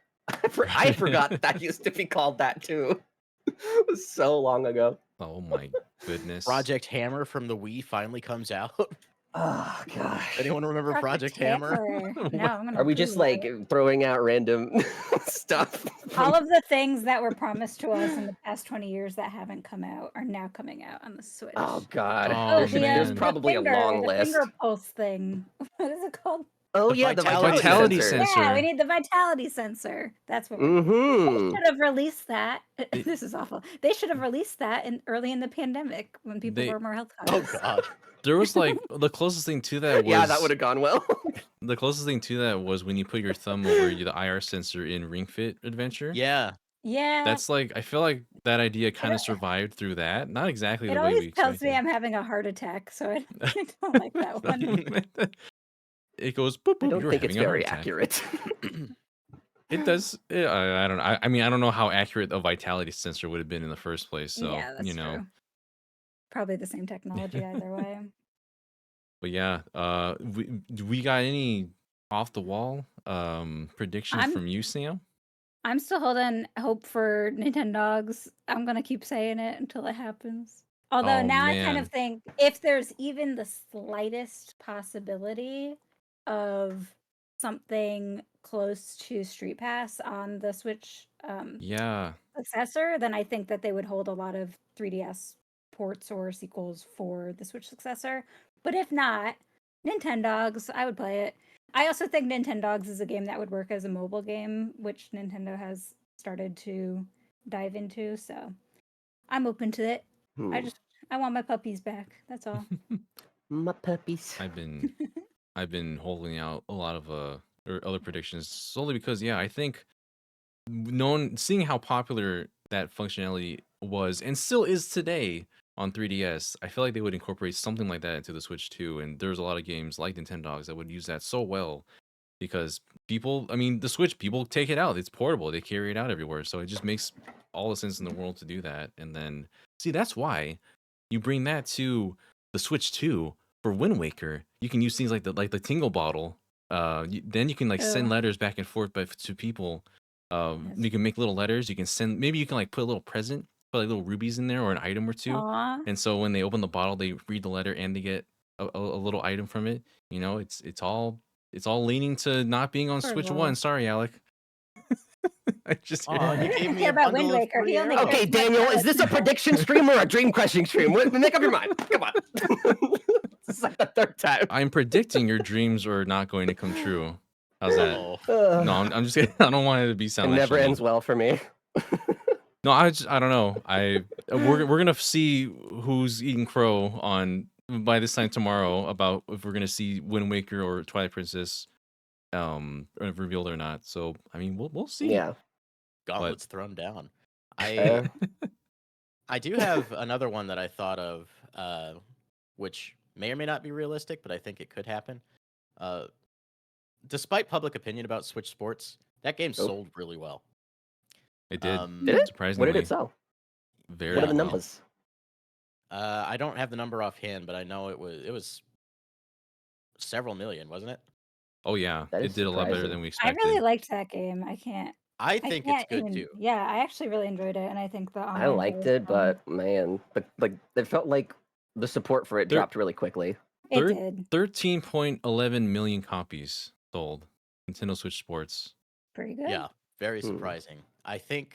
I forgot that used to be called that too. It was so long ago. Oh my goodness. Project Hammer from the Wii finally comes out. Oh gosh. Anyone remember Project Hammer? No, I'm gonna Are we just Google like it. throwing out random stuff? All of the things that were promised to us in the past 20 years that haven't come out are now coming out on the Switch. Oh god. Oh, There should, there's man. probably the a long list. finger pulse thing. What is it called? Oh The yeah, the vitality vitality sensor. sensor. Yeah, we need the vitality sensor. That's what we're Mm-hmm. They should have released that. This is awful. They should have released that early in the pandemic when people were more health Oh conscious. God. There was like the closest thing to that was Yeah, that would have gone well. the closest thing to that was when you put your thumb over the IR sensor in Ring Fit Adventure. Yeah. Yeah. That's like, I feel like that idea kind of survived through that. Not exactly It the way we always tells expected. me I'm having a heart attack, so I don't like that one. It goes boop boop. I don't You're think it's having a heart very attack. accurate. It does. I don't know. I mean, I don't know how accurate a vitality sensor would have been in the first place. So Yeah, that's true. Probably the same technology either way. But yeah, we got any off the wall predictions I'm- from you, Sam? I'm still holding hope for Nintendogs. I'm gonna keep saying it until it happens. Although Oh, now I kind man. of think if there's even the slightest possibility of something close to Street Pass on the Switch Yeah. successor, then I think that they would hold a lot of 3DS ports or sequels for the Switch successor. But if not, Nintendogs, I would play it. I also think Nintendogs is a game that would work as a mobile game, which Nintendo has started to dive into. So I'm open to it. I want my puppies back. That's all. My puppies. I've been holding out a lot of or other predictions solely because I think seeing how popular that functionality was and still is today on 3DS, I feel like they would incorporate something like that into the Switch too. And there's a lot of games like Nintendogs that would use that so well because the Switch, people take it out. It's portable. They carry it out everywhere. So it just makes all the sense in the world to do that. And then, see, that's why you bring that to the Switch 2 for Wind Waker. You can use things like the Tingle Bottle. Then you can like send letters back and forth to people. You can make little letters. You can send, maybe you can like put a little present, put like little rubies in there or an item or two. Aww. And so when they open the bottle, they read the letter and they get a little item from it. You know, it's all leaning to not being on Switch 1. Sorry, Alec. I just You gave me care a about Wind bundle of Waker. He free only arrows. Okay, cares about Daniel, is this a Alex. prediction stream or a dream crushing stream? Make up your mind. Come on. This is like the 3rd time. I'm predicting your dreams are not going to come true. How's that? Oh. No, I'm just kidding. I don't want it to be It sound. never actually. ends well for me. No, I don't know. We're gonna see who's eating crow on by this time tomorrow about if we're gonna see Wind Waker or Twilight Princess revealed or not. So I mean, we'll see. Yeah. Gauntlets thrown down. Fair. I do have another one that I thought of, which may or may not be realistic, but I think it could happen. Despite public opinion about Switch Sports, that game sold really well. It did. Did it? Surprisingly. What did it sell? Very What are the well. numbers? I don't have the number offhand, but I know it was several million, wasn't it? Oh yeah, That it is did a lot better surprising. than we I expected. really liked that game. I think it's good too. Yeah, I actually really enjoyed it, and I think the I online liked play was it, fun. but man, like it felt like the support for it dropped really quickly. It did 13.11 million copies sold. Nintendo Switch Sports. pretty good. Yeah, very surprising. I think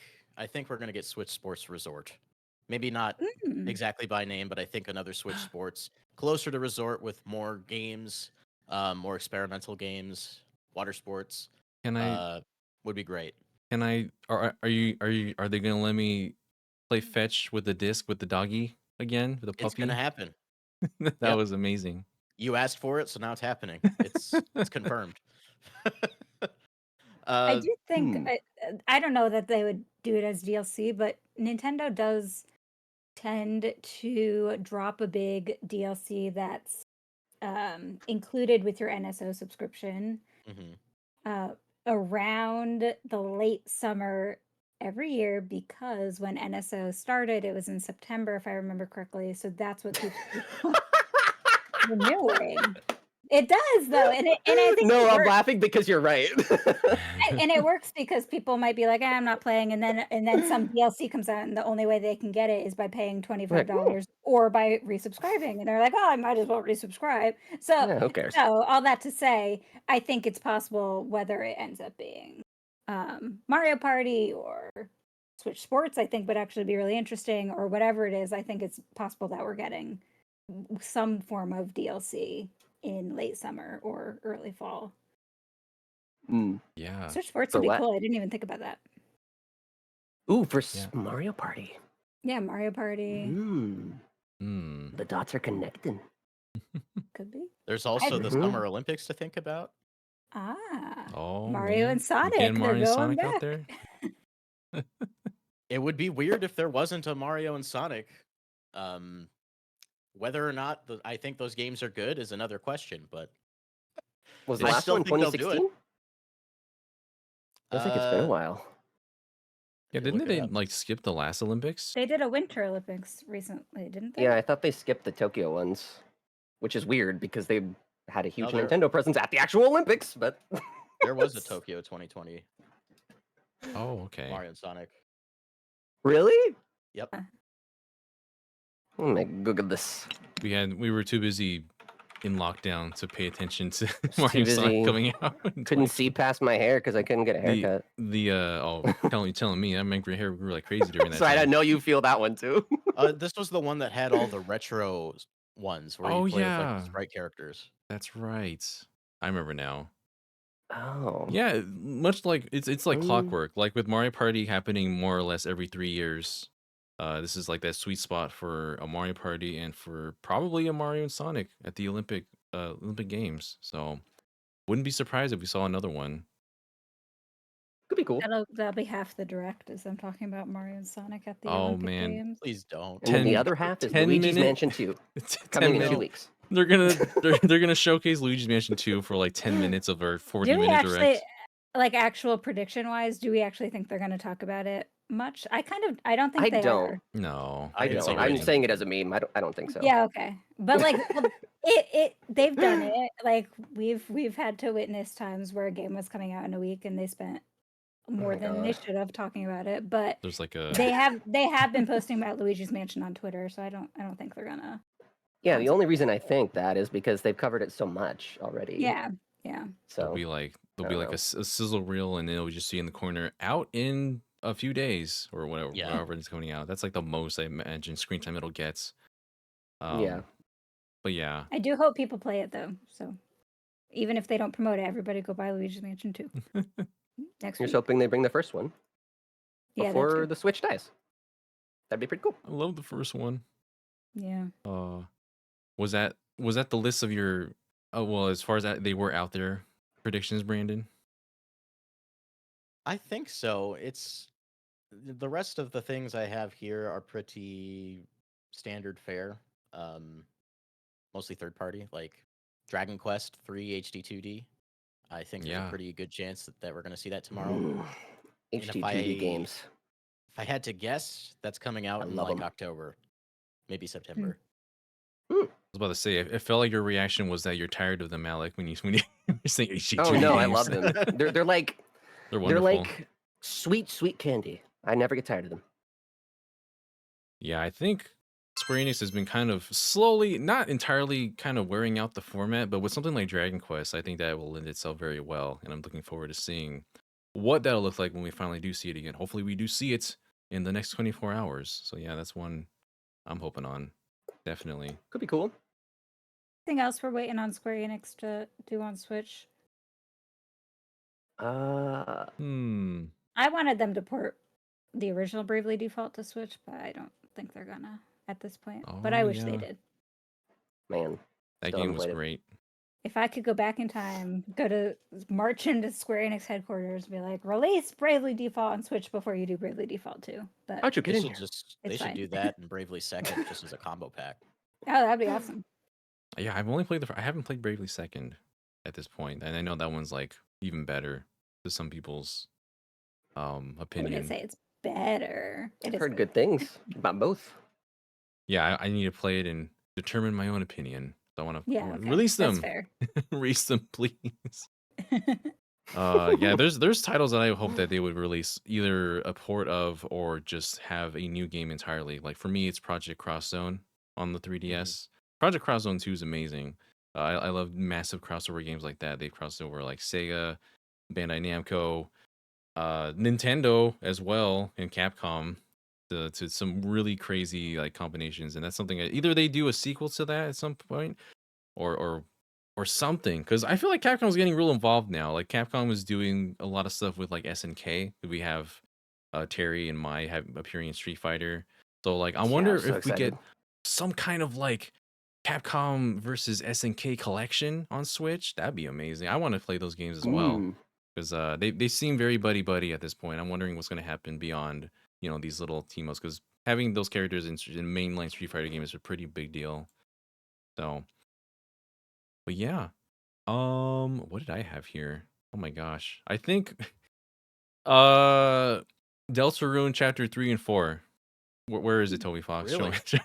we're gonna get Switch Sports Resort. Maybe not exactly by name, but I think another Switch Sports closer to Resort with more games, more experimental games, water sports. Would be great. Are they gonna let me play fetch with the disc with the doggy again with the puppy? It's gonna happen. That was amazing. You asked for it, so now it's happening. It's confirmed. I do think I don't know that they would do it as DLC, but Nintendo does tend to drop a big DLC that's included with your NSO subscription Hmm. around the late summer every year, because when NSO started, it was in September, if I remember correctly. So that's what keeps people renewing. It does though, and I think No, it I'm works. laughing because you're right. And it works because people might be like, I'm not playing, and then some DLC comes out, and the only way they can get it is by paying $25 or by resubscribing, and they're like, oh, I might as well resubscribe. So, Yeah, who cares? so all that to say, I think it's possible, whether it ends up being Mario Party or Switch Sports, I think would actually be really interesting, or whatever it is. I think it's possible that we're getting some form of DLC in late summer or early fall. Mm. Yeah. Switch Sports For would be what? cool. I didn't even think about that. Ooh, for Yeah. Mario Party. Yeah, Mario Party The dots are connecting. could be. There's also the Mhm. Summer Olympics to think about. Oh, Mario man. and We Sonic, getting they're Mario and going Sonic out back. there? It would be weird if there wasn't a Mario and Sonic. Whether or not I think those games are good is another question, but Was the I last still one think they'll do it. 2016? Feels like it's been a Uh, while. Yeah, you didn't look it they up. like skip the last Olympics? They did a Winter Olympics recently, didn't they? Yeah, I thought they skipped the Tokyo ones, which is weird because they had a huge No, there- Nintendo presence at the actual Olympics, but There was a Tokyo 2020 Oh, okay. Mario and Sonic. really? Yep. I'm gonna Google this. We were too busy in lockdown to pay attention to Just Mario too and Sonic busy. coming out. in Couldn't see 2020. past my hair because I couldn't get a haircut. Telling me, I mean, your hair grew like crazy during that So I time. know you feel that one too. This was the one that had all the retro ones where Oh, you play with like yeah. the sprite characters. That's right. I remember now. Oh. Yeah, much like it's like Mm. clockwork. Like with Mario Party happening more or less every 3 years. This is like that sweet spot for a Mario Party and for probably a Mario and Sonic at the Olympic Games. So wouldn't be surprised if we saw another one. Could be cool. That'll be half the direct, as I'm talking about Mario and Sonic at the Oh, Olympic man. Games. Please don't. And then the 10 other half is 10 Luigi's minute- Mansion 2, 10 coming in 2 minute- weeks. They're gonna showcase Luigi's Mansion 2 for like 10 minutes of our 40 Do we minute actually, direct. like, actual prediction wise, do we actually think they're going to talk about it much? I don't think I they don't. are. No, I I didn't don't. see I'm anything. saying it as a meme. I don't think so. Yeah, okay, but like they've done it. Like we've had to witness times where a game was coming out in a week and they spent more my than they God. should have talking about it. But there's like a they have been posting about Luigi's Mansion on Twitter, so I don't think they're gonna. Yeah, the only reason I think that is because they've covered it so much already. Yeah. So there'll be I a don't know. sizzle reel, and it'll just see in the corner out in a few days or whatever, Yeah. whenever it's coming out. That's like the most I imagine screen time it'll get. Yeah. But yeah, I do hope people play it though. So even if they don't promote it, everybody go buy Luigi's Mansion 2 next Here's week. hoping they bring the first one Yeah, that before too. the Switch dies. That'd be pretty cool. I love the first one. Yeah. Was that the list of your? Oh well, as far as that they were out there predictions, Brandon. I think so. It's the rest of the things I have here are pretty standard fare. Mostly third party, like Dragon Quest 3 HD 2D. I think there's Yeah. a pretty good chance that we're going to see that tomorrow. HD if 2D games. If I had to guess, that's coming out in love like 'em. October, maybe September. I was about to say, it felt like your reaction was that you're tired of them, Alec, when you you're saying HD2 Oh no, I games. love them. They're like They're they're wonderful. like sweet candy. I never get tired of them. Yeah, I think Square Enix has been kind of slowly, not entirely kind of wearing out the format, but with something like Dragon Quest, I think that will lend itself very well. And I'm looking forward to seeing what that'll look like when we finally do see it again. Hopefully we do see it in the next 24 hours. So yeah, that's one I'm hoping on. Definitely. Could be cool. Anything else we're waiting on Square Enix to do on Switch? Uh, I wanted them to port the original Bravely Default to Switch, but I don't think they're gonna at this point. But I Oh, wish they yeah. did. man. That Still game haven't was played it. great. if I could go back in time, go to march into Square Enix headquarters, and be like, release Bravely Default on Switch before you do Bravely Default 2. But How'd you They get in should here? just it's they should fine. do that and Bravely Second just as a combo pack. Oh, that'd be awesome. Yeah, I've only played I haven't played Bravely Second at this point, and I know that one's like even better to some people's I wouldn't opinion. say it's better. It I've is heard way good things about both. Yeah, I need to play it and determine my own opinion. So I want to Yeah, okay. release That's them. fair. Release them, please. Yeah, there's titles that I hope that they would release either a port of or just have a new game entirely. Like for me, it's Project Cross Zone on the 3DS. Project Cross Zone 2 is amazing. I love massive crossover games like that. They've crossed over like Sega, Bandai Namco, Nintendo as well, and Capcom to some really crazy like combinations. And that's something either they do a sequel to that at some point, or something. Because I feel like Capcom's getting real involved now. Like Capcom was doing a lot of stuff with like SNK. We have Terry and Mai appearing in Street Fighter. So like I Yeah, wonder I'm so if we get excited. some kind of like Capcom versus SNK collection on Switch. That'd be amazing. I want to play those games as well Mm. because they seem very buddy at this point. I'm wondering what's going to happen beyond these little team ups, because having those characters in mainline Street Fighter game is a pretty big deal. So, but yeah, what did I have here? Oh my gosh, I think uh Deltarune Chapter 3 and 4. Where is it, Toby Fox? Show Really? me.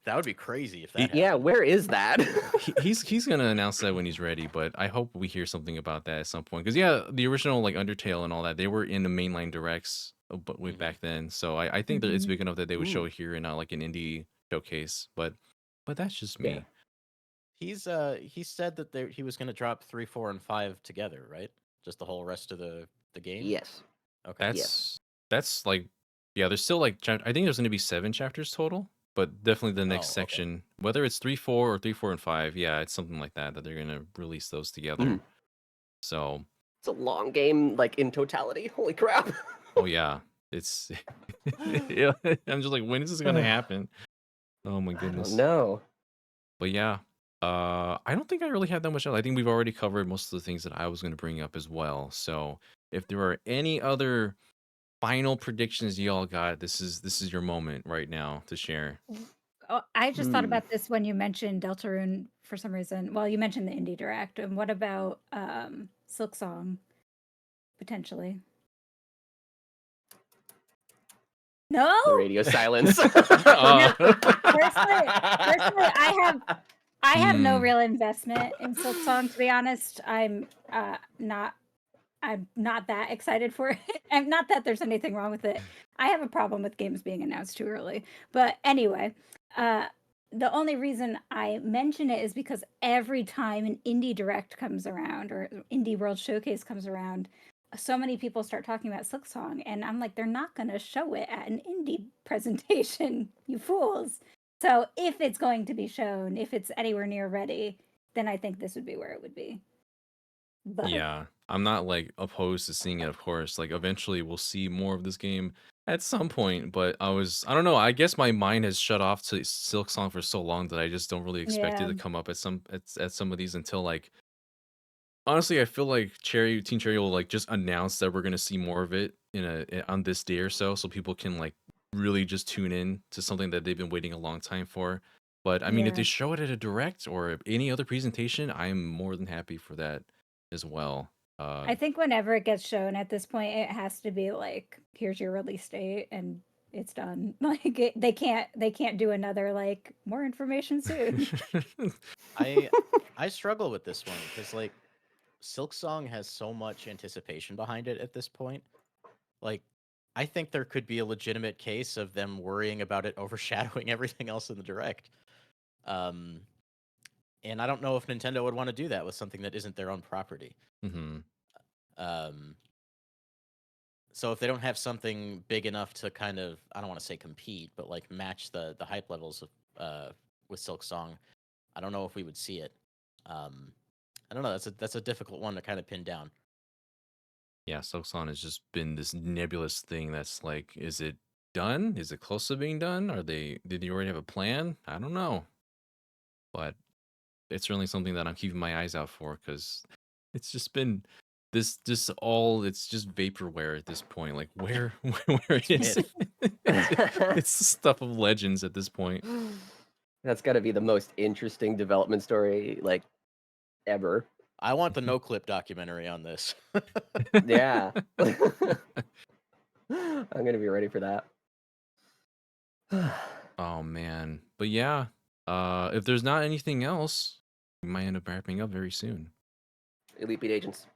That would be crazy if that He- happened. Yeah, where is that? He's gonna announce that when he's ready, but I hope we hear something about that at some point. Because yeah, the original like Undertale and all that, they were in the mainline directs, but way Mhm. back then. So I think that it's Mhm. big enough that they would show Ooh. it here and not like an indie showcase. But that's just Yeah. me. He said that he was going to drop 3, 4, and 5 together, right? Just the whole rest of the game. Yes. Okay. Yes. That's like yeah. There's still like I think there's gonna be 7 chapters total, but definitely the next Oh, okay. section, whether it's 3, 4 or 3, 4, and 5. Yeah, it's something like that they're gonna release those together. Mm. So It's a long game, like in totality. Holy crap. oh yeah, it's yeah. I'm just like, when is this gonna happen? Oh my I don't goodness. know. But yeah, I don't think I really had that much else. I think we've already covered most of the things that I was gonna bring up as well. So if there are any other final predictions y'all got, this is your moment right now to share. Oh, I just thought Hmm. about this when you mentioned Deltarune for some reason. Well, you mentioned the Indie Direct. And what about Silk Song potentially? No? The radio silence. Uh, Personally, I have no Hmm. real investment in Silk Song, to be honest. I'm not that excited for it. And not that there's anything wrong with it. I have a problem with games being announced too early. But anyway, the only reason I mention it is because every time an Indie Direct comes around or Indie World Showcase comes around, so many people start talking about Silk Song, and I'm like, they're not going to show it at an indie presentation, you fools. So if it's going to be shown, if it's anywhere near ready, then I think this would be where it would be. But Yeah, I'm not like opposed to seeing it, of course. Like eventually we'll see more of this game at some point, but I don't know, I guess my mind has shut off to Silk Song for so long that I just don't really expect it yeah, to come up at some of these until like honestly, I feel like Team Cherry will like just announce that we're gonna see more of it on this day or so people can like really just tune in to something that they've been waiting a long time for. But I mean, if yeah. they show it at a direct or any other presentation, I'm more than happy for that as well. I think whenever it gets shown at this point, it has to be like, here's your release date and it's done. Like they can't do another like more information soon. I struggle with this one because like Silk Song has so much anticipation behind it at this point. Like, I think there could be a legitimate case of them worrying about it overshadowing everything else in the direct. Um, and I don't know if Nintendo would want to do that with something that isn't their own property. Mhm. Um, so if they don't have something big enough to kind of, I don't want to say compete, but like match the hype levels of with Silk Song, I don't know if we would see it. Um, I don't know. That's a difficult one to kind of pin down. Yeah, Silk Song has just been this nebulous thing that's like, is it done? Is it close to being done? Did you already have a plan? I don't know. But it's certainly something that I'm keeping my eyes out for because it's just been this just all it's just vaporware at this point. Like where where is myth. it? It's the stuff of legends at this point. That's got to be the most interesting development story like ever. I want the no clip documentary on this. Yeah. I'm gonna be ready for that. Oh man. But yeah, if there's not anything else, we might end up wrapping up very soon. Elite Beat Agents.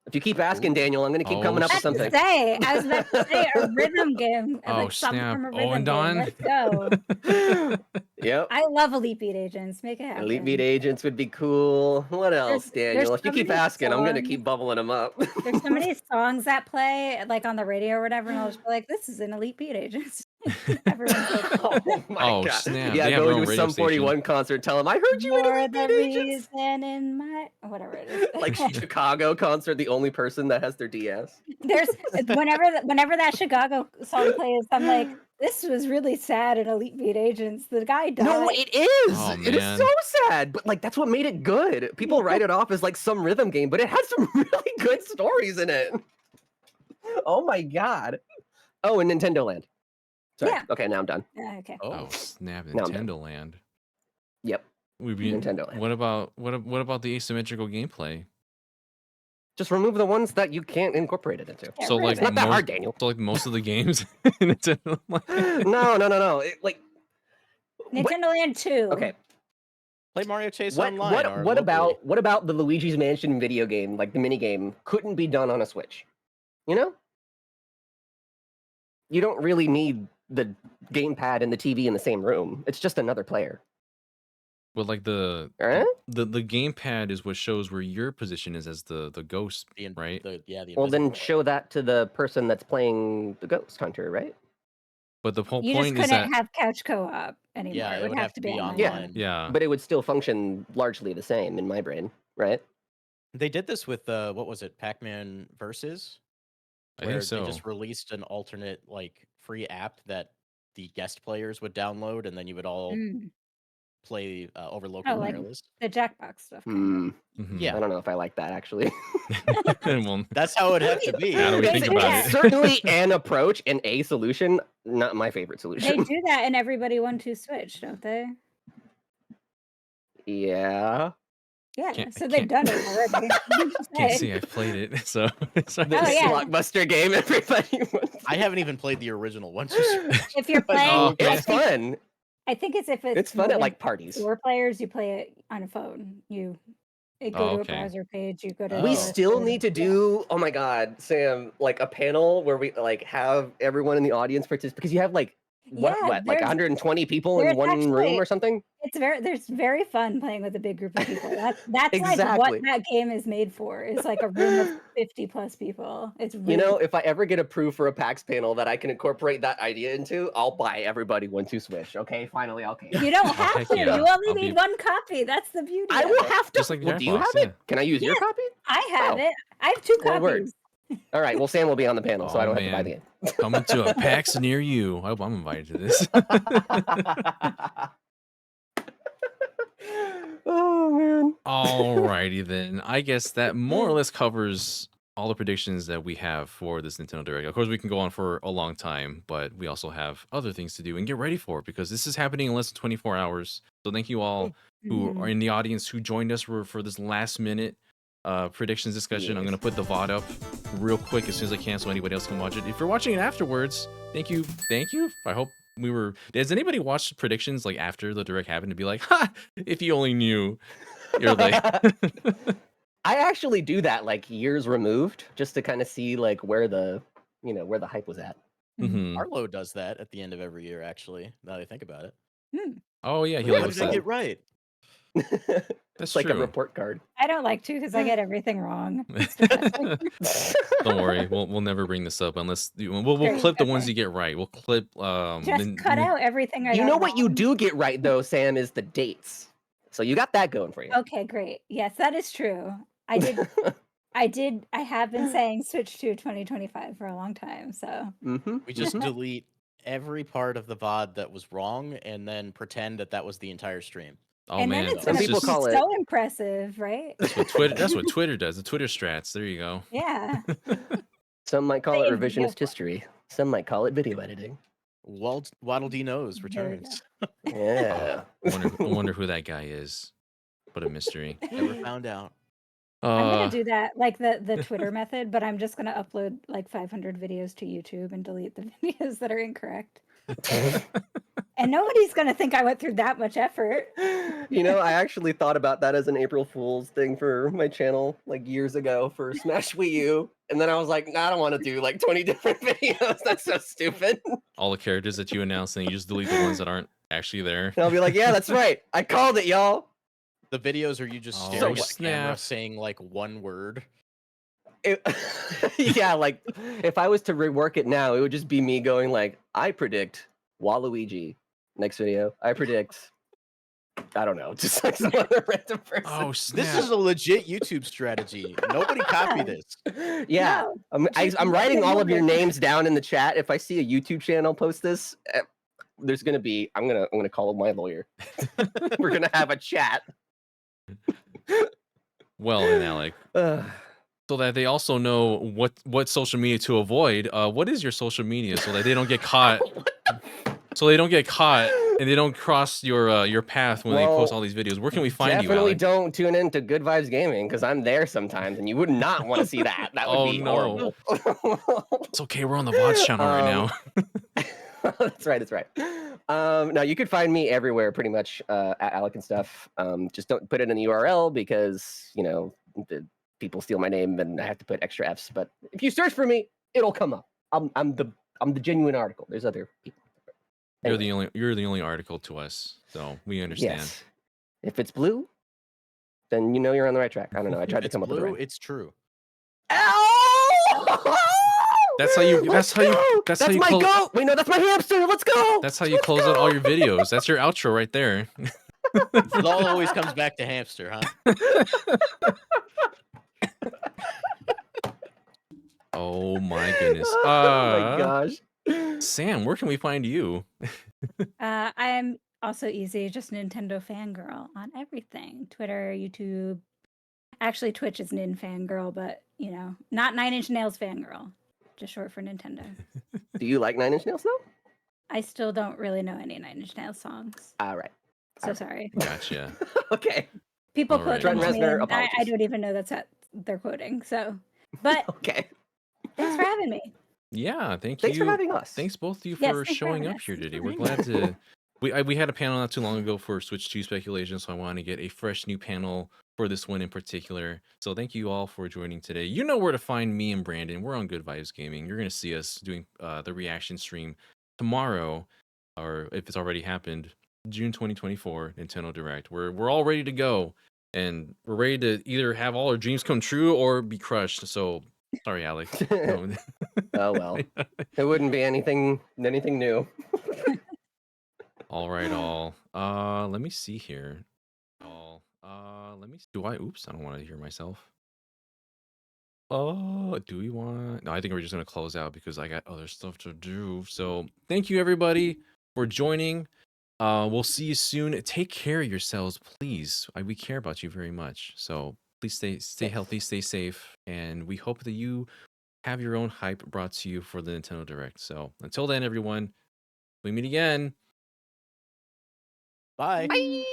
If you keep asking, Daniel, I'm gonna keep Oh, coming up with I was something. I was about to say a rhythm game, Oh like some snap. from a Oh, rhythm and game. Don. Let's go. Yep. I love Elite Beat Agents. Make it happen. Elite Beat Agents would be cool. What else, there's Daniel? If you so keep many asking, I'm gonna songs. keep bubbling them up. There's so many songs that play like on the radio or whatever, and I'll just be like, "This is an Elite Beat Agents." Everyone's like, Oh my Oh god. snap. Yeah, They have go their into own a radio Sum 41 concert, tell them I heard you in "You're Elite the Beat Agents. reason in my whatever it is." Like Chicago concert, the only person that has their DS. There's whenever that Chicago song plays, I'm like, "This was really sad in Elite Beat Agents. The guy died." No, it is. Oh, It is man. so sad, but like that's what made it good. People write it off as like some rhythm game, but it has some really good stories in it. Oh my god. Oh, and Nintendo Land. Sorry. Yeah. Okay, now I'm done. Yeah, okay. Oh snap. Now I'm done. Nintendo Land. Yep. We've been, Nintendo Land. what about the asymmetrical gameplay? Just remove the ones that you can't incorporate it into. Yeah, So like It's not that hard, Daniel. So like most of the games in Nintendo Land. No. Like Nintendo Land 2. okay. Play Mario Chase What online. or what locally. about the Luigi's Mansion video game, like the mini game, couldn't be done on a Switch? You know? You don't really need the gamepad and the TV in the same room. It's just another player. But like the Eh? gamepad is what shows where your position is as the ghost, The right? The Well, invisible then player. show that to the person that's playing the Ghost Hunter, right? But the whole You just point is couldn't that have couch co-op anymore. Yeah, it would have to be online. online. yeah. But it would still function largely the same in my brain, right? They did this with what was it, Pac-Man Versus? I Where think so. they just released an alternate like free app that the guest players would download, and then you would all Mm. play over local like wireless. the Jackbox stuff. Hmm. Mhm. Yeah. I don't know if I like that actually. Well, That's how it had to be. How do we think They about do it? that. Certainly an approach and a solution, not my favorite They solution. do that in Everybody 1-2 Switch, don't they? Yeah. Yeah, Can't- so they've done it already. Can't say I've played it, so sorry. This Oh, yeah. blockbuster game everybody wants. I haven't even played the original one. If you're playing, Oh, okay. It's fun. I think it's if it's It's fun more at than like parties. 4 players, you play it on a phone. You go Oh, to okay. a browser page, you go to We Oh. still need to do, oh my god, Sam, like a panel where we like have everyone in the audience participate because you have like what Yeah, like there's- 120 people in there's one room actually- or something? It's very fun playing with a big group of people. That's like Exactly. what that game is made for. Is like a room of 50 plus people. It's really You know, if I ever get approved for a PAX panel that I can incorporate that idea into, I'll buy everybody 1-2 Switch. Okay, finally, okay. you don't have heck to. yeah. You only I'll need be- one copy. That's the beauty. I of will it. have to. Just like Well, do you Jackbox, have yeah. it? Can I use your copy? I have Oh. it. I have 2 Well, word. copies. All right. Well, Sam will be on the panel, so I Oh, don't have to buy the man. game. Coming to a PAX near you. I hope I'm invited to this. Oh man. Alrighty then. I guess that more or less covers all the predictions that we have for this Nintendo Direct. Of course, we can go on for a long time, but we also have other things to do and get ready for it because this is happening in less than 24 hours. So thank you all who Mhm. are in the audience who joined us for this last minute predictions discussion. I'm Yes. going to put the VOD up real quick as soon as I can so anybody else can watch it. If you're watching it afterwards, thank you. I hope we were... Has anybody watched predictions like after the Direct happened to be like, ha, if you only knew. You're like... I actually do that like years removed, just to kind of see like where the hype was at. Mhm. Arlo does that at the end of every year, actually, now that I think about it. Oh yeah, he Yeah, What looks did I fun. get right? That's It's like true. a report card. I don't like to because I get everything wrong. It's depressing. Don't worry, we'll never bring this up unless we'll Great, clip the ones okay. you get right. We'll clip Just cut out everything I You got know what you wrong. do get right though, Sam, is the dates. So you got that going for you. Okay, great. Yes, that is true. I have been saying Switch to 2025 for a long time. So Mm-hmm. We just delete every part of the VOD that was wrong and then pretend that that was the entire stream. Oh and then man, it's Some gonna people be call it. so impressive, right? that's what Twitter. That's what Twitter does. The Twitter strats. There you go. Yeah. Some might call it In video revisionist history. Some might call it video editing. Waddle Dee knows There we go. returns. Yeah. I wonder who that guy is. What a mystery. Never found out. I'm gonna Uh, do that, like the Twitter method, but I'm just gonna upload like 500 videos to YouTube and delete the videos that are incorrect. And nobody's gonna think I went through that much effort. You know, I actually thought about that as an April Fool's thing for my channel like years ago for Smash Wii U. And then I was like, nah, I don't want to do like 20 different videos. That's so stupid. all the characters that you announce, and you just delete the ones that aren't actually there. And I'll be like, yeah, that's right. I called it, y'all. The videos are you just Oh, staring at the camera snap. saying like one word. Yeah, like if I was to rework it now, it would just be me going like, I predict Waluigi. Next video, I predict, I don't know, just like some other random person. Oh This snap! is a legit YouTube strategy. Nobody copy this. Yeah, No, I'm writing all of your number. names down in the chat. If I see a YouTube channel post this, there's gonna be. I'm gonna call my lawyer. We're gonna have a chat. Well then, Alec, so that they also know what social media to avoid. What is your social media so that they don't get caught? So they don't get caught and they don't cross your path when they post all these videos. Where can we find you, Definitely Alec? don't tune in to Good Vibes Gaming because I'm there sometimes, and you would not want to see that. That would Oh, be no. horrible. It's okay. We're on the VODs channel right now. That's right. That's right. Now you could find me everywhere, pretty much at Alec and stuff. Just don't put it in the URL because you know people steal my name and I have to put extra Fs. But if you search for me, it'll come up. I'm the genuine article. There's other people. Anyway, You're the only article to us, so we understand. yes. If it's blue, then you know you're on the right track. I don't know. I tried to It's come up with a blue. rhyme. It's true. Ow! That's how you. Let's That's how you. go! That's That's how you. my goat. Wait, no, that's my hamster. Let's go. That's how you close out all your videos. That's your outro right there. It all always comes back to hamster, huh? Oh my goodness. Oh my gosh. Sam, where can we find you? I am also easy, just Nintendo fangirl on everything. Twitter, YouTube. Actually, Twitch is Nin fangirl, but you know, not 9 Inch Nails fangirl. Just short for Nintendo. Do you like 9 Inch Nails though? I still don't really know any 9 Inch Nails songs. All right. So sorry. Gotcha. Okay. People All quote right. them to me, Reznor, and I apologies. don't even know that's what they're quoting. So, but Okay. thanks for having me. Yeah, thank Thanks you. for having us. Thanks both of you Yes, for thanks for showing having up us. here Thanks today. for We're having glad to. We had a panel not too long ago for Switch 2 speculation, so I wanted to get a fresh new panel for this one in particular. So thank you all for joining today. You know where to find me and Brandon. We're on Good Vibes Gaming. You're gonna see us doing the reaction stream tomorrow, or if it's already happened, June 2024 Nintendo Direct. We're all ready to go, and we're ready to either have all our dreams come true or be crushed. So sorry, Alec. No. Oh well. It wouldn't be anything new. All right, all. Let me see here. Let me. Do I? Oops, I don't want to hear myself. Oh, do we want? No, I think we're just gonna close out because I got other stuff to do. So thank you everybody for joining. We'll see you soon. Take care of yourselves, please. We care about you very much. So please stay healthy, stay safe, and we hope that you have your own hype brought to you for the Nintendo Direct. So until then, everyone, we meet again. Bye. Bye.